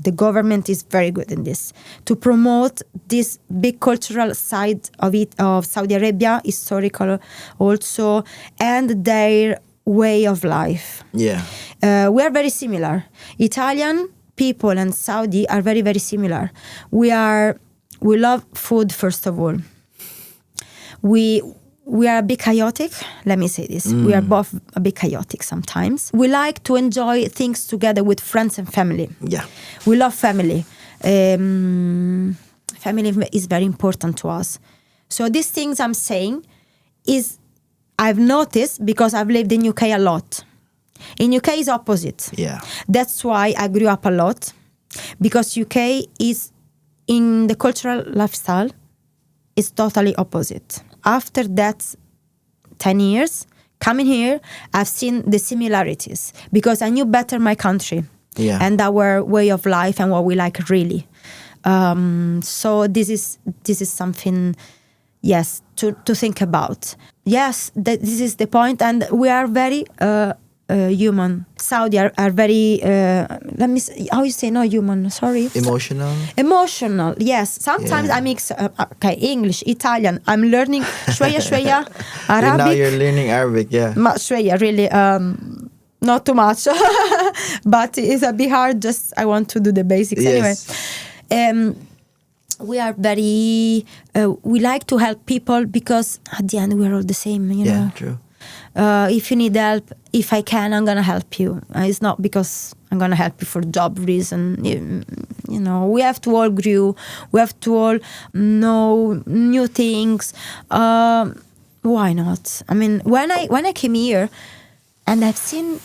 the government is very good in this to promote this big cultural side of Saudi Arabia, historical also, and their way of life. Yeah. We are very similar. Italian people and Saudi are very, very similar. We love food, first of all. We are a bit chaotic. Let me say this. We are both a bit chaotic sometimes. We like to enjoy things together with friends and family. Yeah. We love family. Family is very important to us. So these things I'm saying I've noticed because I've lived in UK a lot. In UK is opposite. Yeah. That's why I grew up a lot, because UK is, in the cultural lifestyle, is totally opposite. After that 10 years, coming here, I've seen the similarities because I knew better my country and our way of life and what we like really. So this is something, yes, to think about. Yes, this is the point, and we are very human. Saudi are very, let me say, how you say not human, sorry? Emotional, yes. Sometimes I mix, English, Italian. I'm learning shwaya Arabic. Now you're learning Arabic, yeah. Shwaya, really, not too much. But it's a bit hard, just I want to do the basics. Yes. Anyway, we are very, we like to help people because at the end we're all the same, you know. Yeah, true. If you need help, if I can, I'm gonna help you. It's not because I'm gonna help you for job reason. You know, we have to all grow. We have to all know new things. Why not? I mean, when I came here, and I've seen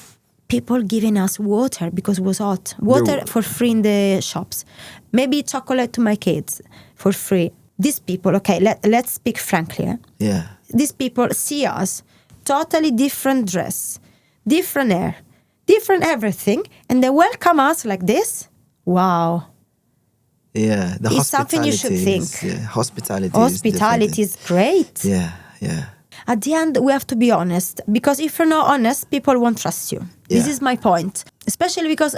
people giving us water because it was hot. Water for free in the shops. Maybe chocolate to my kids for free. These people, okay, let's speak frankly. Yeah. These people see us. Totally different dress, different hair, different everything, and they welcome us like this. Wow. Yeah, the it's something you should think. Yeah, hospitality is great. Yeah, yeah. At the end, we have to be honest, because if you're not honest, people won't trust you. Yeah. This is my point. Especially because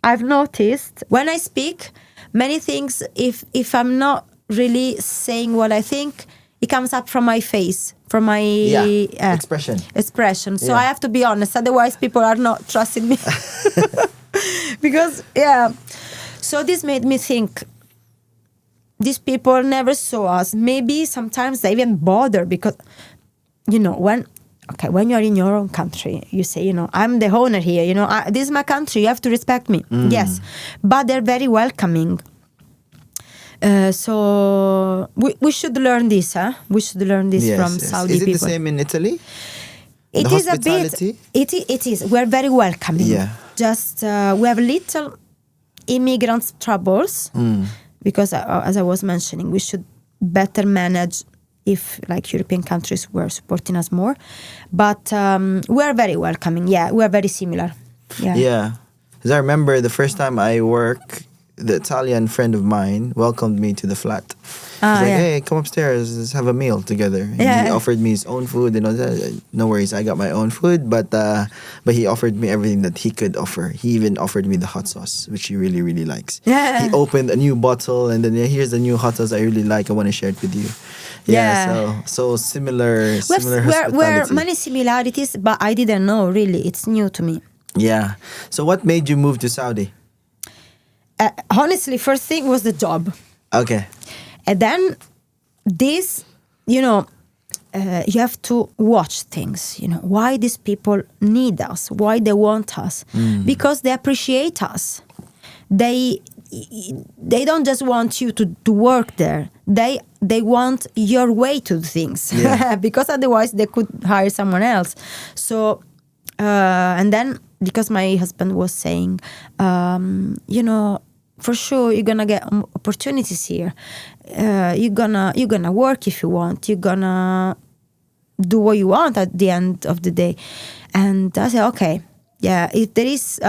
I've noticed when I speak, many things, if I'm not really saying what I think, it comes up from my face, from my expression. So I have to be honest, otherwise people are not trusting me. Because, so this made me think, these people never saw us. Maybe sometimes they even bother because, you know, when you're in your own country, you say, you know, I'm the owner here, you know, this is my country, you have to respect me. Yes, but they're very welcoming. So we should learn this, huh? We should learn this from Saudi people. Is it the same in Italy? It is a bit. It is. We're very welcoming. Yeah. Just we have little immigrants troubles because, as I was mentioning, we should better manage if like European countries were supporting us more. But we are very welcoming. Yeah, we are very similar. Yeah. Yeah. Because I remember the first time I work, the Italian friend of mine welcomed me to the flat. He's like, hey, come upstairs, let's have a meal together. And he offered me his own food. You know, no worries, I got my own food, but he offered me everything that he could offer. He even offered me the hot sauce, which he really, really likes. Yeah. He opened a new bottle and then here's the new hot sauce I really like. I want to share it with you. Yeah. So similar hospitality. We're many similarities, but I didn't know really. It's new to me. Yeah. So what made you move to Saudi? Honestly, first thing was the job. Okay. And then this, you know, you have to watch things, you know, why these people need us, why they want us, because they appreciate us. They don't just want you to work there. They want your way to do things, because otherwise they could hire someone else. So, and then because my husband was saying, you know, for sure you're gonna get opportunities here. You're gonna work if you want. You're gonna do what you want at the end of the day. And I said, okay, yeah, if there is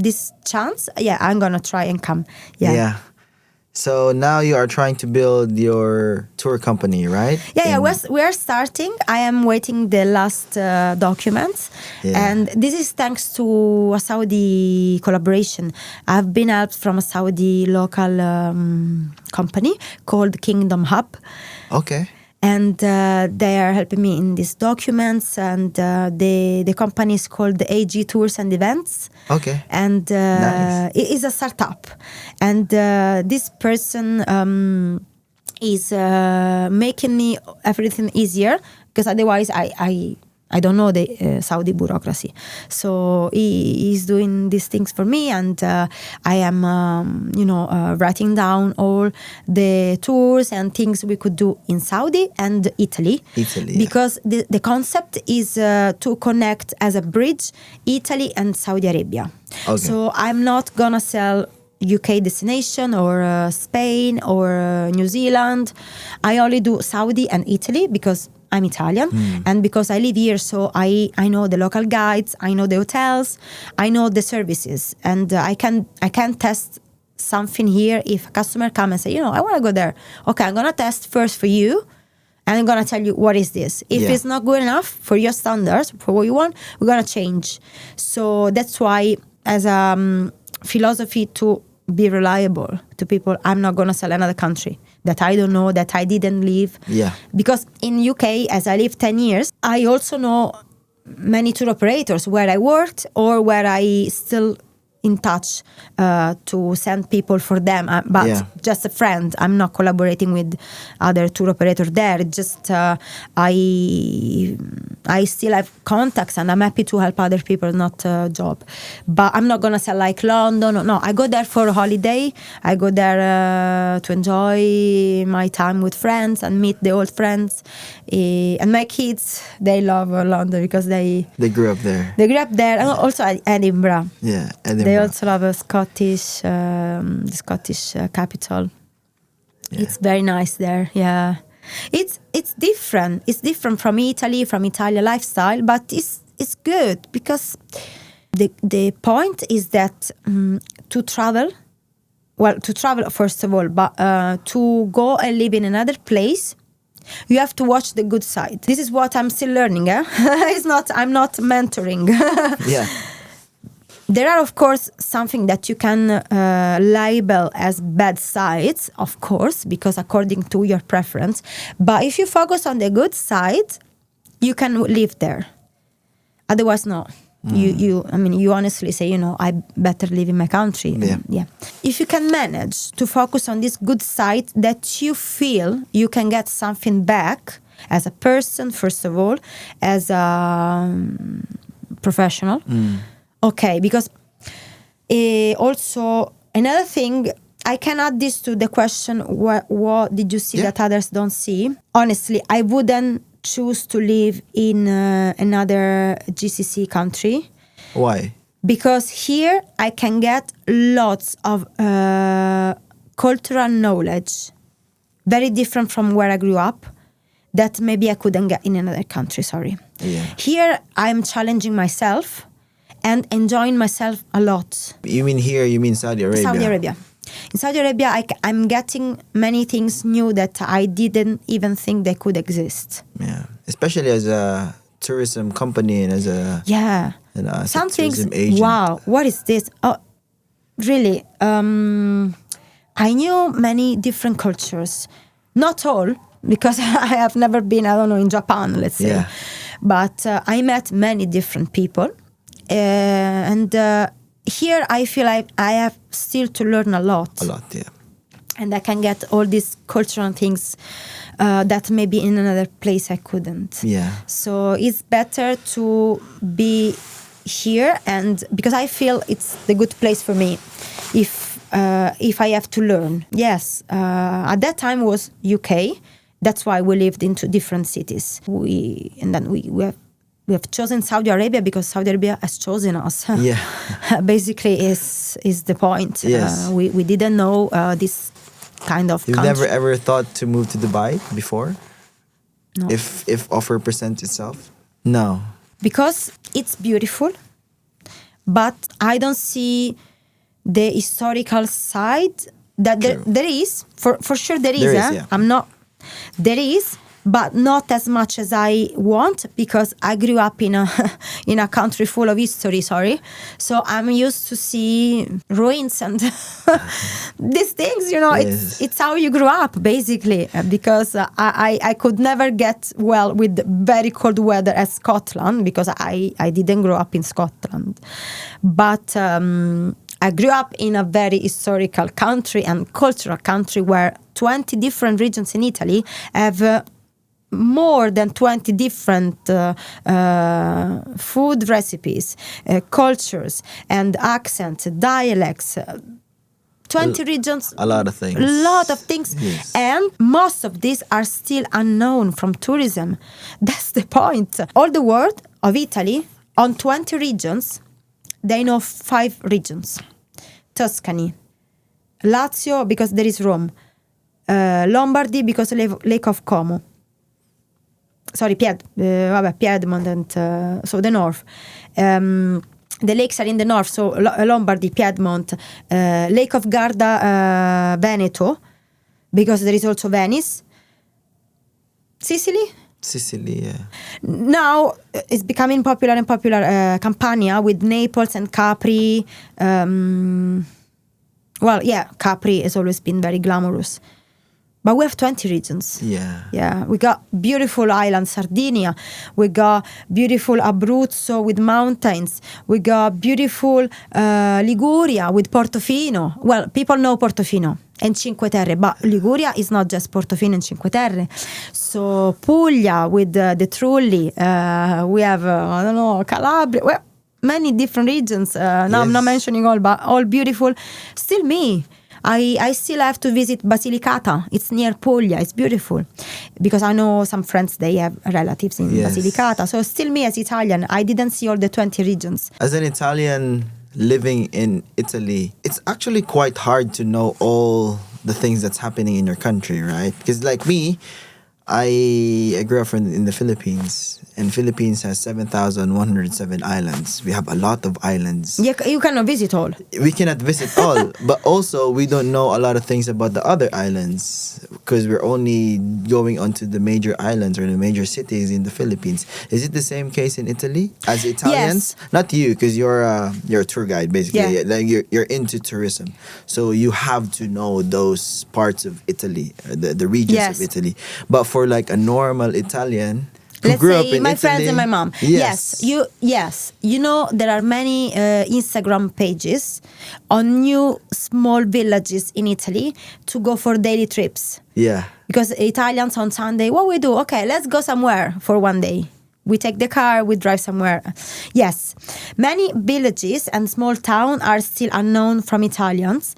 this chance, I'm gonna try and come. Yeah. So now you are trying to build your tour company, right? We're starting. I am waiting the last documents. And this is thanks to a Saudi collaboration. I've been helped from a Saudi local company called Kingdom Hub. Okay. And they are helping me in these documents, and the company is called the AG Tours and Events. Okay. And Nice. it is a startup. And this person is making me everything easier, because otherwise I don't know the Saudi bureaucracy. So he's doing these things for me, and I am, writing down all the tours and things we could do in Saudi and Italy. Because the concept is to connect as a bridge Italy and Saudi Arabia. Okay. So I'm not gonna sell UK destination or Spain or New Zealand. I only do Saudi and Italy because I'm Italian, and because I live here, so I know the local guides, I know the hotels, I know the services, and I can test something here. If a customer come and say, I want to go there, okay, I'm gonna test first for you, and I'm gonna tell you what is this. If it's not good enough for your standards, for what you want, we're gonna change. So that's why, as a philosophy to be reliable to people, I'm not gonna sell another country that I don't know, that I didn't live. Yeah. Because in UK, as I lived 10 years, I also know many tour operators where I worked or where I still in touch to send people for them. But just a friend. I'm not collaborating with other tour operators there. Just I still have contacts, and I'm happy to help other people, not a job. But I'm not going to sell like London. No, I go there for a holiday. I go there to enjoy my time with friends and meet the old friends. And my kids, they love London because they grew up there. They grew up there, and also Edinburgh. Yeah, Edinburgh. They also love the Scottish capital. Yeah. It's very nice there. Yeah, it's different. It's different from Italy, from Italian lifestyle, but it's good because the point is that to travel first of all, but to go and live in another place, you have to watch the good side. This is what I'm still learning. I'm not mentoring. Yeah. There are, of course, something that you can label as bad sides, of course, because according to your preference. But if you focus on the good side, you can live there. Otherwise, no. You honestly say, I better live in my country. Yeah. If you can manage to focus on this good side that you feel you can get something back as a person, first of all, as a professional. Okay, because also another thing, I can add this to the question, what did you see that others don't see? Honestly, I wouldn't choose to live in another GCC country. Why? Because here I can get lots of cultural knowledge, very different from where I grew up, that maybe I couldn't get in another country, sorry. Yeah. Here I'm challenging myself and enjoying myself a lot. You mean here, you mean Saudi Arabia? Saudi Arabia. In Saudi Arabia, I'm getting many things new that I didn't even think they could exist. Yeah, especially as a tourism company and as a some things. Tourism agent. Wow, what is this? Oh, really? I knew many different cultures, not all, because I have never been, I don't know, in Japan, let's say. Yeah. But I met many different people, and here I feel like I have still to learn a lot. A lot, yeah. And I can get all these cultural things that maybe in another place I couldn't. Yeah. So it's better to be here, and because I feel it's the good place for me. If I have to learn, yes. At that time was UK. That's why we lived in two different cities. We have chosen Saudi Arabia because Saudi Arabia has chosen us. Yeah. Basically is the point. Yes. We didn't know this kind of You've country. never ever thought to move to Dubai before? No. If offer presents itself? No. Because it's beautiful, but I don't see the historical side that there is. For sure there is. There is, yeah. There is, but not as much as I want, because I grew up in a in a country full of history. So I'm used to see ruins and these things. Yes. It's how you grew up, basically. Because I could never get well with very cold weather as Scotland, because I didn't grow up in Scotland, but. I grew up in a very historical country and cultural country where 20 different regions in Italy have more than 20 different food recipes, cultures, and accents, dialects. 20 regions. A lot of things. A lot of things. Yes. And most of these are still unknown from tourism. That's the point. All the world of Italy, on 20 regions, they know 5 regions. Tuscany, Lazio, because there is Rome, Lombardy, because Lake of Como. Sorry, Piedmont, and so the north. The lakes are in the north, so Lombardy, Piedmont, Lake of Garda, Veneto, because there is also Venice. Sicily, yeah. Now it's becoming popular and popular. Campania with Naples and Capri. Capri has always been very glamorous. But we have 20 regions. Yeah. We got beautiful island Sardinia. We got beautiful Abruzzo with mountains. We got beautiful Liguria with Portofino. Well, people know Portofino and Cinque Terre, but Liguria is not just Portofino and Cinque Terre. So Puglia with the Trulli. We have, Calabria. Well, many different regions. Now I'm not mentioning all, but all beautiful. Still me. I still have to visit Basilicata. It's near Puglia. It's beautiful. Because I know some friends, they have relatives in Basilicata. So still me as Italian, I didn't see all the 20 regions. As an Italian living in Italy, it's actually quite hard to know all the things that's happening in your country, right? Because like me, I grew up in the Philippines, and Philippines has 7,107 islands. We have a lot of islands. You cannot visit all. We cannot visit all, but also we don't know a lot of things about the other islands because we're only going onto the major islands or the major cities in the Philippines. Is it the same case in Italy as Italians? Yes. Not you, because you're a tour guide basically. Yeah. Like you're into tourism, so you have to know those parts of Italy, the regions of Italy. But for like a normal Italian who Let's grew up say in my Italy, friends and my mom. Yes. You know there are many Instagram pages on new small villages in Italy to go for daily trips. Yeah. Because Italians on Sunday, what we do? Okay, let's go somewhere for one day. We take the car, we drive somewhere. Yes, many villages and small towns are still unknown from Italians.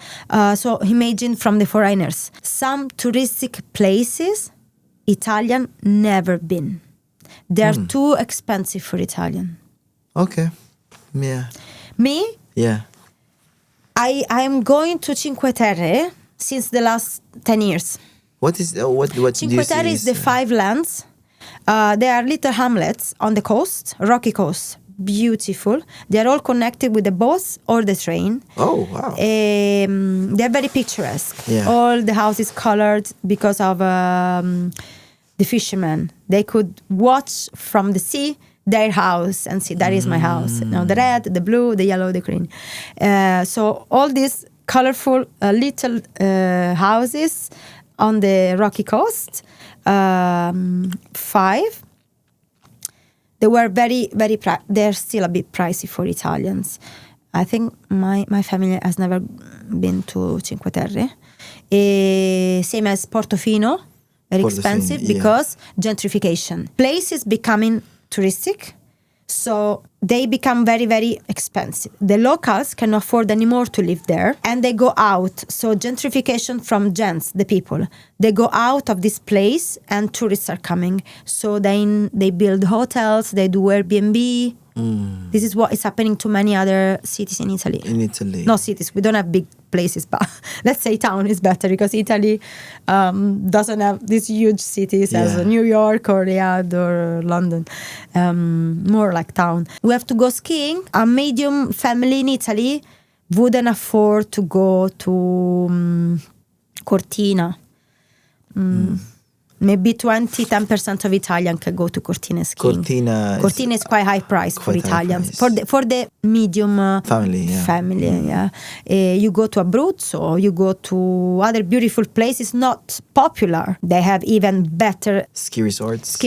So imagine from the foreigners. Some touristic places, Italian never been. They're too expensive for Italian. Okay. Yeah. Me? Yeah. I am going to Cinque Terre since the last 10 years. What is what do you Cinque Terre is the 5 lands. They are little hamlets on the coast, rocky coast. Beautiful. They are all connected with the bus or the train. Oh, wow. They're very picturesque. Yeah. All the houses colored because of the fishermen. They could watch from the sea their house and see that is my house. The red, the blue, the yellow, the green. So all these colorful little houses on the rocky coast, 5. They were very, very, they're still a bit pricey for Italians. I think my family has never been to Cinque Terre. Same as Portofino, very expensive because gentrification. Places becoming touristic, so they become very, very expensive. The locals cannot afford anymore to live there, and they go out. So gentrification from gents, the people, they go out of this place, and tourists are coming. So they build hotels, they do Airbnb. This is what is happening to many other cities in Italy. Not cities, we don't have big places, but let's say town is better because Italy doesn't have these huge cities as New York or Riyadh or London. More like town. We have to go skiing. A medium family in Italy wouldn't afford to go to Cortina. maybe 10% of Italian can go to Cortina skiing. Cortina is quite high price for Italians. For the medium family. You go to Abruzzo, you go to other beautiful places, not popular. They have even better ski resorts,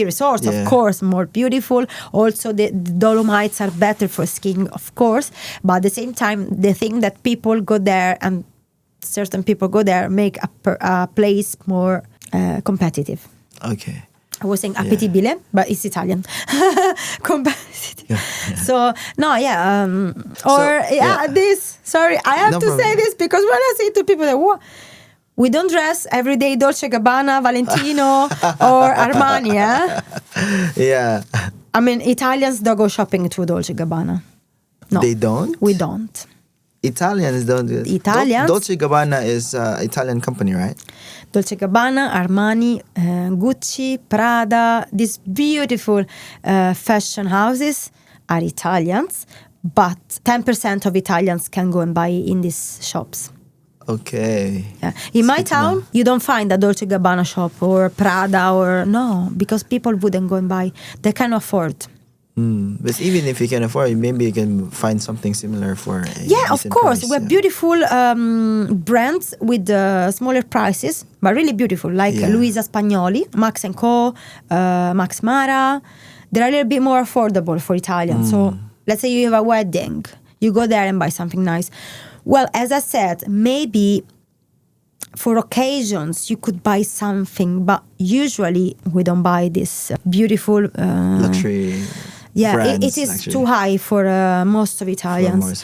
of course, more beautiful. Also, the Dolomites are better for skiing, of course. But at the same time, the thing that people go there and certain people go there make a place more competitive. Okay. I was saying appetibile, but it's Italian. Competitive. Yeah. So, this. Sorry, I have to say this because when I say to people that, what? We don't dress every day Dolce & Gabbana, Valentino, or Armani, Yeah. I mean, Italians don't go shopping to Dolce & Gabbana. No. They don't? We don't. Italians don't do it. Italians. Dolce & Gabbana is an Italian company, right? Dolce & Gabbana, Armani, Gucci, Prada, these beautiful fashion houses are Italians, but 10% of Italians can go and buy in these shops. Okay. Yeah. In my town, you don't find a Dolce & Gabbana shop or Prada because people wouldn't go and buy. They can afford. But even if you can afford, maybe you can find something similar for a of course. price, We have beautiful brands with smaller prices, but really beautiful, like Luisa Spagnoli, Max & Co, Max Mara. They're a little bit more affordable for Italians. So let's say you have a wedding, you go there and buy something nice. Well, as I said, maybe for occasions you could buy something, but usually we don't buy this beautiful luxury. It is actually too high for most of Italians.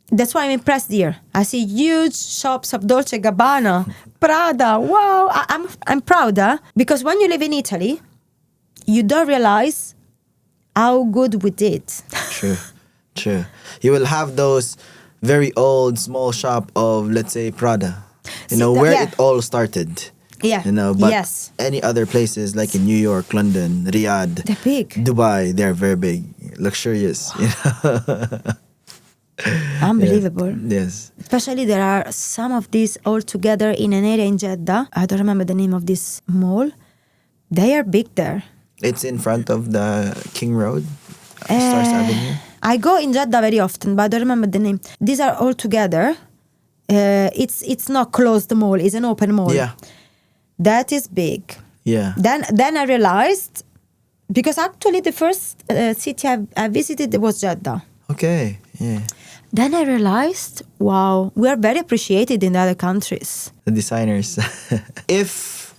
That's why I'm impressed here. I see huge shops of Dolce & Gabbana, Prada. Wow, I'm proud, because when you live in Italy, you don't realize how good we did. True. You will have those very old small shop of, let's say, Prada. Where it all started. Yeah. But any other places like in New York, London, Riyadh, they're big. Dubai, they're very big, luxurious. Unbelievable. Yes. Especially there are some of these all together in an area in Giada. I don't remember the name of this mall. They are big there. It's in front of the King Road, Stars Avenue. I go in Giada very often, but I don't remember the name. These are all together. It's not closed mall, it's an open mall. Yeah. That is big. Yeah. Then I realized, because actually the first city I visited was Jeddah. Okay, yeah. Then I realized, wow, we are very appreciated in the other countries. The designers. If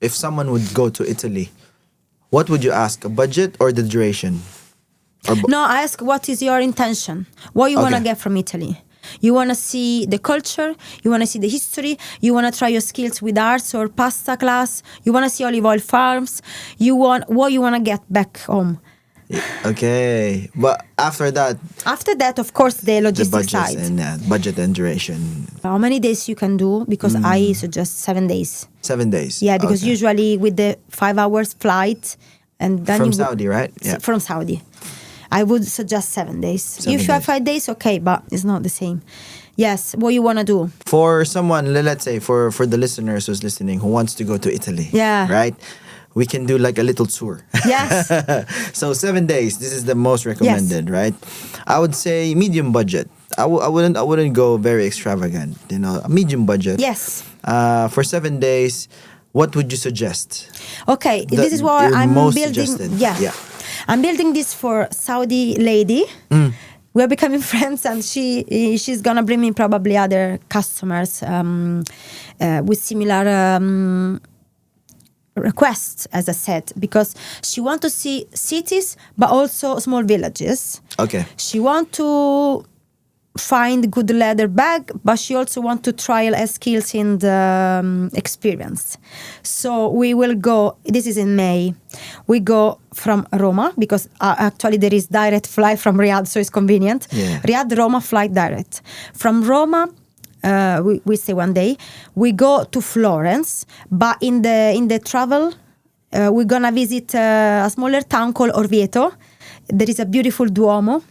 someone would go to Italy, what would you ask? A budget or the duration? No, I ask what is your intention? What you want to get from Italy? You want to see the culture, you want to see the history, you want to try your skills with arts or pasta class, you want to see olive oil farms, what you want to get back home. Okay, but after that, of course, the logistics side. And budget and duration. How many days you can do? Because I suggest 7 days. 7 days? Yeah, because usually with the 5 hours flight, and then from Saudi, right? Yeah. From Saudi. I would suggest 7 days. If you have 5 days, okay, but it's not the same. Yes, what you want to do. For someone, let's say, for the listeners who's listening, who wants to go to Italy, right? We can do like a little tour. Yes. So 7 days, this is the most recommended, right? I would say medium budget. I wouldn't go very extravagant, a medium budget. Yes. For 7 days, what would you suggest? Okay, this is what I'm most building. Suggested. Yeah. I'm building this for Saudi lady. We're becoming friends, and she's gonna bring me probably other customers with similar requests, as I said, because she wants to see cities but also small villages. Okay. She wants to find good leather bag, but she also wants to trial her skills in the experience. So we will go, this is in May, we go from Roma, because actually there is direct flight from Riyadh, so it's convenient. Yeah. Riyadh, Roma, flight direct. From Roma, we stay 1 day. We go to Florence, but in the travel, we're gonna visit a smaller town called Orvieto. There is a beautiful Duomo.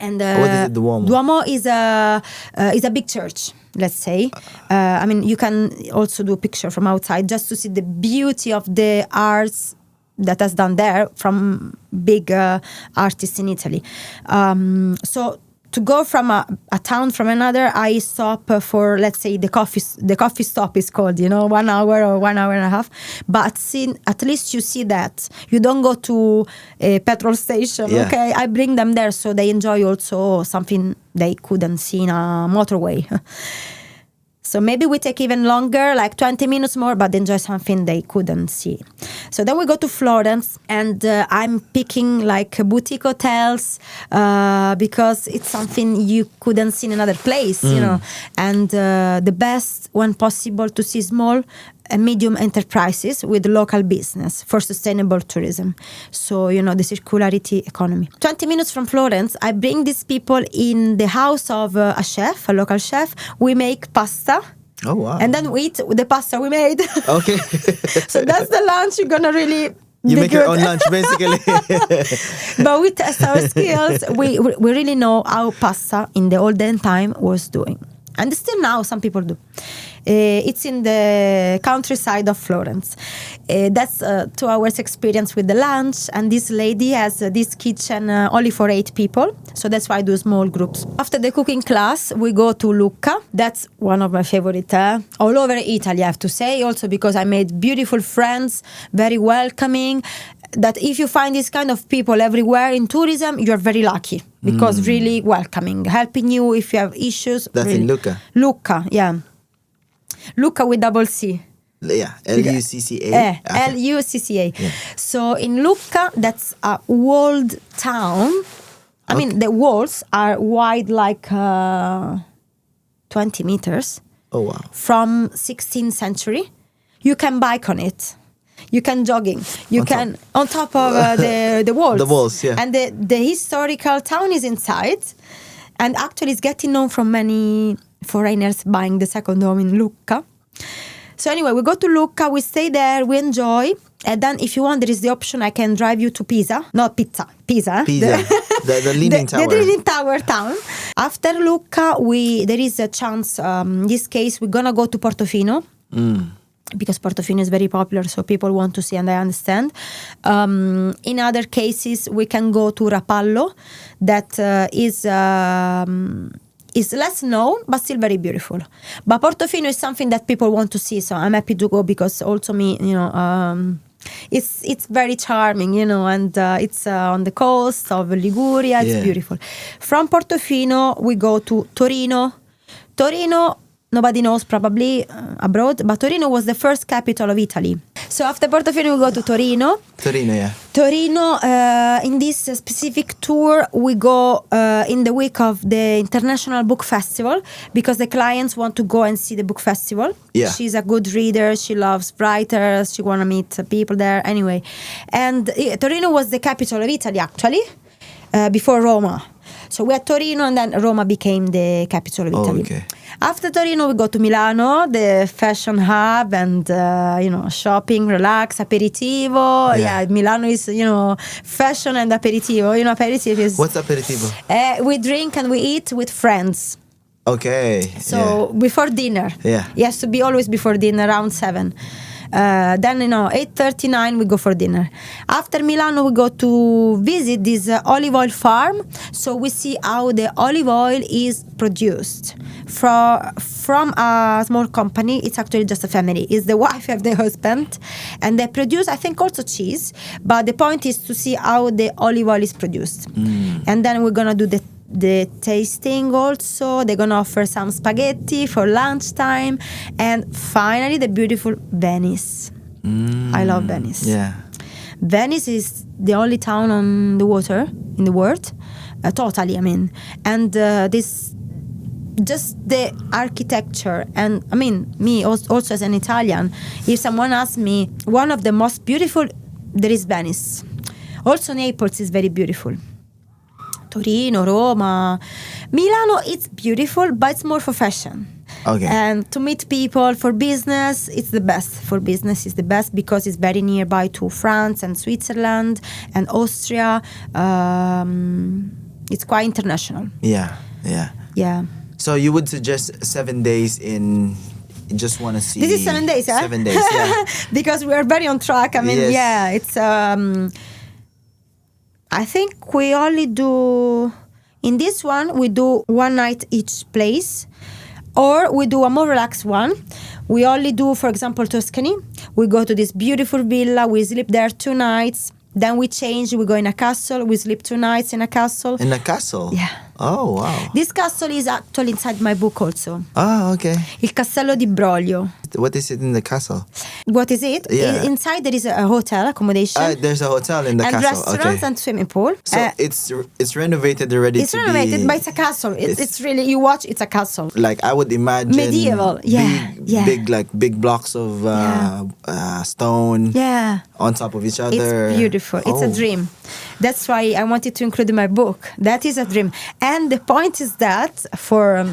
And what is it, Duomo? Duomo is a big church. let's say. I mean, you can also do a picture from outside just to see the beauty of the arts that has done there from big artists in Italy. So to go from a town from another, I stop for, let's say, the coffee stop is called, 1 hour or 1 hour and a half. But at least you see that. You don't go to a petrol station, okay? I bring them there so they enjoy also something they couldn't see in a motorway. So maybe we take even longer, like 20 minutes more, but enjoy something they couldn't see. So then we go to Florence, and I'm picking like boutique hotels because it's something you couldn't see in another place, And the best, when possible, to see small and medium enterprises with local business for sustainable tourism. So, the circularity economy. 20 minutes from Florence, I bring these people in the house of a local chef. We make pasta. Oh, wow. And then we eat the pasta we made. Okay. So that's the lunch you're going to really... You make your own lunch, basically. But we test our skills. We really know how pasta in the olden time was doing. And still now some people do. It's in the countryside of Florence. That's 2 hours experience with the lunch, and this lady has this kitchen only for 8 people, so that's why I do small groups. After the cooking class, we go to Lucca. That's one of my favorite all over Italy, I have to say, also because I made beautiful friends, very welcoming, that if you find this kind of people everywhere in tourism, you're very lucky, because really welcoming, helping you if you have issues. That's really. in Lucca? Lucca, yeah. Lucca with double C. Yeah, Lucca. Lucca. Yeah. So in Lucca, that's a walled town. I mean, the walls are wide like 20 meters. Oh, wow. From 16th century. You can bike on it. You can jogging. You can on top of the walls. The walls, yeah. And the historical town is inside. And actually it's getting known from many foreigners buying the second home in Lucca. So anyway, we go to Lucca, we stay there, we enjoy. And then if you want, there is the option I can drive you to Pisa. Not Pizza, Pisa. Pisa, the Leaning Tower. The Leaning Tower town. After Lucca, there is a chance, in this case, we're going to go to Portofino. Because Portofino is very popular, so people want to see, and I understand. In other cases, we can go to Rapallo, that is less known, but still very beautiful. But Portofino is something that people want to see, so I'm happy to go, because also me, it's very charming, and it's on the coast of Liguria. It's beautiful. From Portofino, we go to Torino. Torino, nobody knows probably abroad, but Torino was the first capital of Italy. So after Portofino, we go to Torino. Torino, yeah. Torino, in this specific tour, we go in the week of the International Book Festival, because the clients want to go and see the book festival. Yeah. She's a good reader. She loves writers. She want to meet people there. Anyway, and Torino was the capital of Italy, actually, before Roma. So we had Torino, and then Roma became the capital of Italy. Okay. After Torino, we go to Milano, the fashion hub, and shopping, relax, aperitivo. Yeah, Milano is fashion and aperitivo. Aperitivo is. What's aperitivo? We drink and we eat with friends. Okay. So before dinner. Yeah. It has to be always before dinner, around 7. Then 8:39 we go for dinner. After Milano, we go to visit this olive oil farm, so we see how the olive oil is produced from a small company. It's actually just a family. It's the wife and the husband, and they produce, I think, also cheese, but the point is to see how the olive oil is produced. And then we're gonna do the tasting also. They're gonna offer some spaghetti for lunchtime, and finally the beautiful Venice. I love Venice. Yeah, Venice is the only town on the water in the world, totally. I mean, and this, just the architecture, and I mean, me also as an Italian, if someone asks me, one of the most beautiful, there is Venice. Also Naples is very beautiful. Torino, Roma, Milano, it's beautiful, but it's more for fashion. Okay. And to meet people for business, it's the best. For business, it's the best because it's very nearby to France and Switzerland and Austria. It's quite international. Yeah. Yeah. So you would suggest 7 days in. You just want to see. This is 7 days, 7 days, yeah. Because we are very on track. I mean, Yes. yeah, it's. I think we only do. In this one, we do 1 night each place, or we do a more relaxed one. We only do, for example, Tuscany. We go to this beautiful villa. We sleep there 2 nights. Then we change. We go in a castle. We sleep 2 nights in a castle. In a castle? Yeah. Oh, wow. This castle is actually inside my book also. Oh, okay. Il Castello di Broglio. What is it in the castle? What is it? Yeah. Inside there is a hotel accommodation. There's a hotel in the and castle. restaurants Okay. and swimming pool. So it's renovated already. It's renovated, but it's a castle. It's really, you watch, it's a castle. Like I would imagine Medieval, yeah, yeah. big blocks of stone Yeah. on top of each other. It's beautiful. It's a Oh. dream. That's why I wanted to include in my book. That is a dream. And the point is that for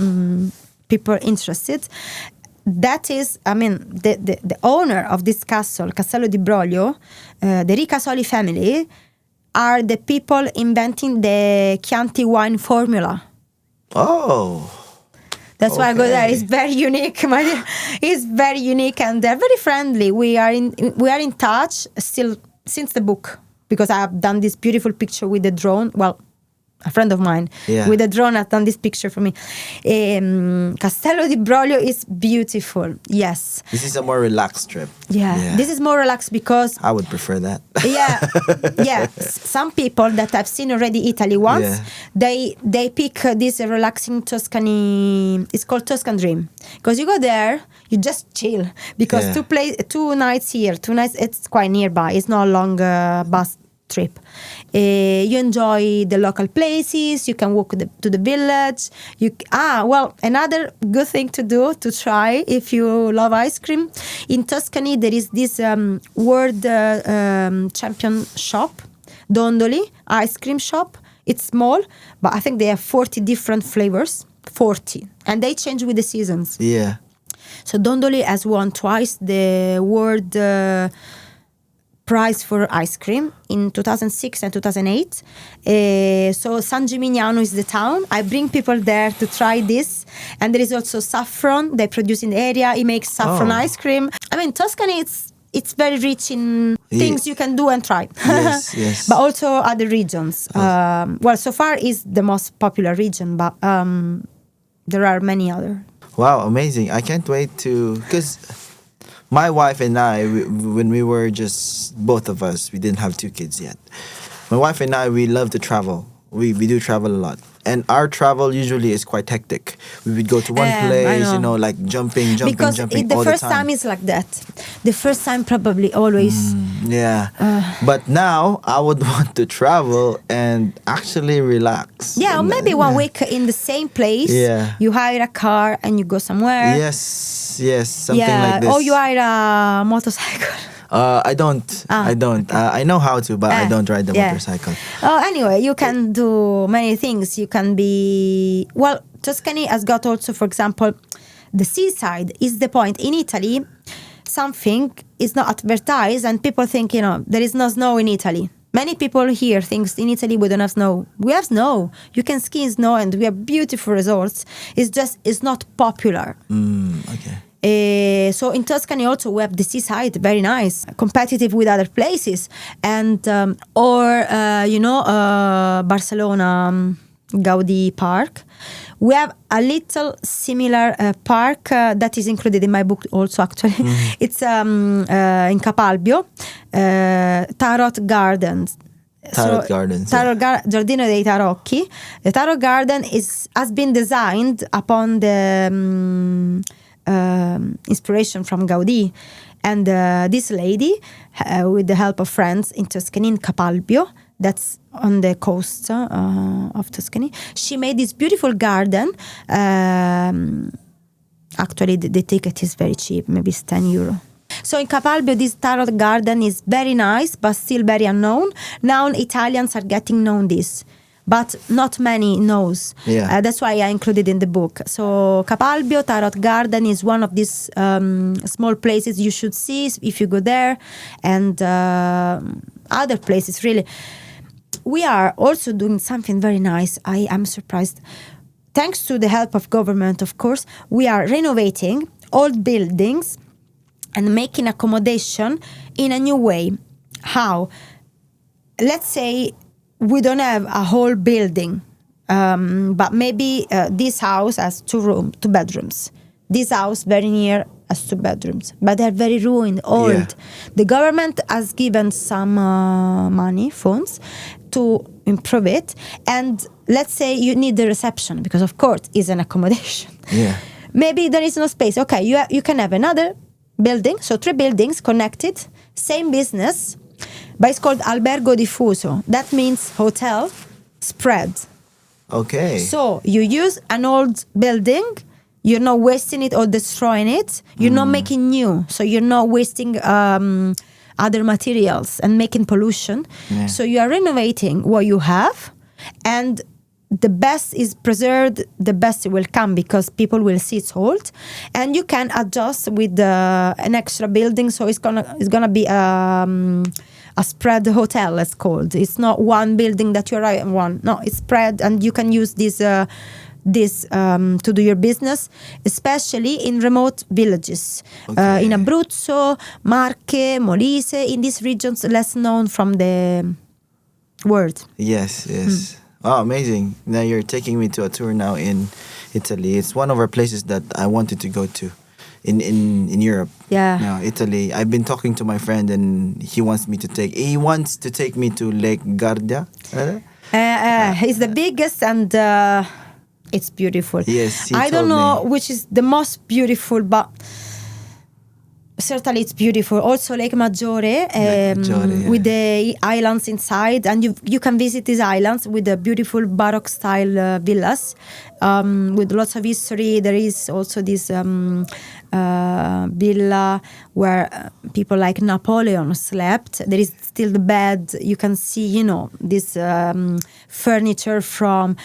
people interested, that is, I mean, the owner of this castle, Castello di Broglio, the Ricasoli family, are the people inventing the Chianti wine formula. Oh. That's why I go there. Okay. It's very unique. It's very unique, and they're very friendly. We are in touch still since the book, because I have done this beautiful picture with the drone. Well, a friend of mine with a drone has done this picture for me. Castello di Broglio is beautiful. Yes. This is a more relaxed trip. Yeah. This is more relaxed because I would prefer that. yeah. Some people that have seen already Italy once, they pick this relaxing Tuscany. It's called Tuscan Dream, because you go there, you just chill, because 2 nights here, 2 nights. It's quite nearby. It's not a long bus trip. You enjoy the local places. You can walk to the village. Another good thing to do, to try if you love ice cream. In Tuscany, there is this world champion shop, Dondoli ice cream shop. It's small, but I think they have 40 different flavors. 40, and they change with the seasons. Yeah. So Dondoli has won twice the world prize for ice cream in 2006 and 2008. So San Gimignano is the town. I bring people there to try this. And there is also saffron they produce in the area. It makes saffron ice cream. I mean, Tuscany, it's very rich in things you can do and try. Yes. But also other regions. So far is the most popular region, but there are many other. Wow, amazing. I can't wait to... Because my wife and I, when we were just both of us, we didn't have 2 kids yet. My wife and I, we love to travel. We do travel a lot. And our travel usually is quite hectic. We would go to one place, like jumping because all the time. Because the first time is like that. The first time probably always... But now, I would want to travel and actually relax. Yeah, or maybe 1 week in the same place. Yeah. You hire a car and you go somewhere. Yes, something like this. Or you hire a motorcycle. I don't. I know how to, but I don't ride the motorcycle. Anyway, you can do many things. You can be... Well, Tuscany has got also, for example, the seaside is the point. In Italy, something is not advertised and people think, there is no snow in Italy. Many people here think in Italy we don't have snow. We have snow. You can ski in snow and we have beautiful resorts. It's not popular. Okay. So in Tuscany also we have the seaside, very nice, competitive with other places, and Barcelona Gaudi Park. We have a little similar park that is included in my book also actually. It's in Capalbio, Tarot Gardens. Giardino dei Tarocchi. The Tarot Garden has been designed upon the inspiration from Gaudì, and this lady, with the help of friends in Tuscany, in Capalbio, that's on the coast of Tuscany, she made this beautiful garden. Actually, the ticket is very cheap, maybe it's €10. So in Capalbio, this tarot garden is very nice, but still very unknown. Now Italians are getting known this, but not many knows. Yeah. That's why I included in the book. So Capalbio Tarot Garden is one of these small places you should see if you go there, and other places really. We are also doing something very nice. I am surprised. thanks to the help of government, of course, we are renovating old buildings and making accommodation in a new way. How? Let's say we don't have a whole building, but maybe this house has two bedrooms. This house very near has 2 bedrooms, but they're very ruined, old. Yeah. The government has given some money, funds, to improve it. And let's say you need the reception, because of course it's an accommodation. Yeah. Maybe there is no space. Okay, you can have another building, so 3 buildings connected, same business, but it's called albergo diffuso. That means hotel spread. Okay. So you use an old building, you're not wasting it or destroying it, you're not making new, so you're not wasting other materials and making pollution. Yeah. So you are renovating what you have, and the best is preserved, the best will come, because people will see it's old, and you can adjust with an extra building. So it's gonna be a spread hotel, it's called. It's not one building that you're right one. No, it's spread, and you can use this to do your business, especially in remote villages. Okay. In Abruzzo, Marche, Molise, in these regions less known from the world. Yes, yes. Oh, amazing. Now you're taking me to a tour now in Italy. It's one of our places that I wanted to go to in Europe. Yeah. Now, Italy. I've been talking to my friend, and he wants to take me to Lake Garda. It's the biggest, and it's beautiful. Yes, I don't know which is the most beautiful, but certainly it's beautiful. Also Lake Maggiore, with the islands inside, and you can visit these islands with the beautiful Baroque style villas with lots of history. There is also this villa where people like Napoleon slept. There is still the bed. You can see, this furniture from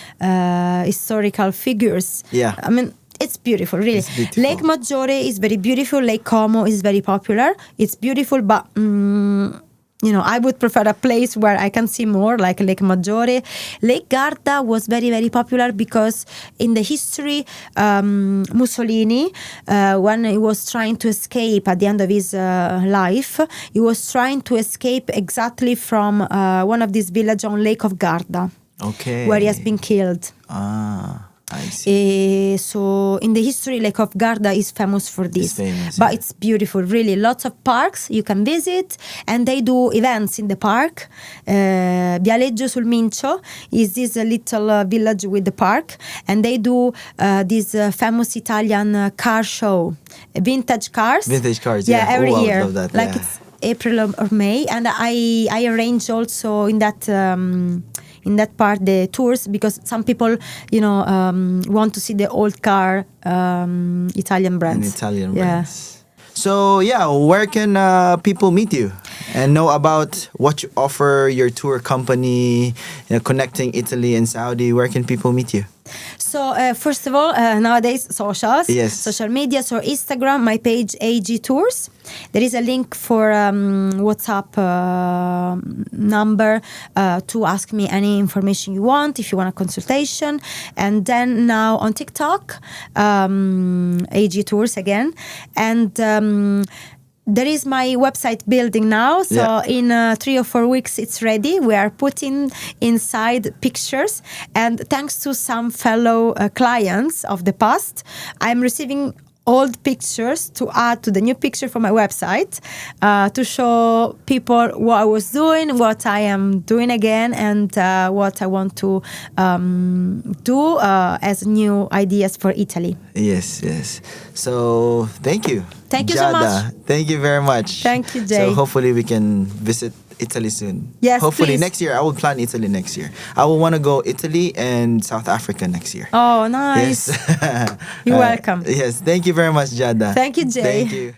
historical figures. Yeah. I mean, it's beautiful, really. It's beautiful. Lake Maggiore is very beautiful. Lake Como is very popular. It's beautiful, but I would prefer a place where I can see more, like Lake Maggiore. Lake Garda was very, very popular because in the history, Mussolini, when he was trying to escape at the end of his life, he was trying to escape exactly from one of these villages on Lake of Garda. Okay. Where he has been killed. Ah, I see. So in the history, Lake of Garda is famous for this. It's famous, but yeah. it's beautiful, really. Lots of parks you can visit, and they do events in the park. Vialeggio sul Mincio is this little village with the park, and they do this famous Italian car show, vintage cars. Vintage cars, yeah. Every I would year. love that, like yeah. it's April or May, and I arrange also in that part the tours, because some people want to see the old car Italian brands. So where can people meet you and know about what you offer, your tour company, connecting Italy and Saudi? Where can people meet you? So first of all, nowadays socials, yes. social media, so Instagram, my page AG Tours. There is a link for WhatsApp number to ask me any information you want, if you want a consultation. And then now on TikTok, AG Tours again. And there is my website building now, so in 3 or 4 weeks it's ready. We are putting inside pictures, and thanks to some fellow clients of the past, I'm receiving old pictures to add to the new picture for my website, to show people what I was doing, what I am doing again, and what I want to do as new ideas for Italy. Yes, yes. So thank you. Thank you Giada. so much. Thank you very much. Thank you, Jay. So hopefully we can visit Italy soon. Yes, hopefully please. next year. I will plan Italy next year. I will want to go Italy and South Africa next year. Oh, nice. Yes. You're welcome. Yes. Thank you very much, Giada. Thank you, Jay. Thank you.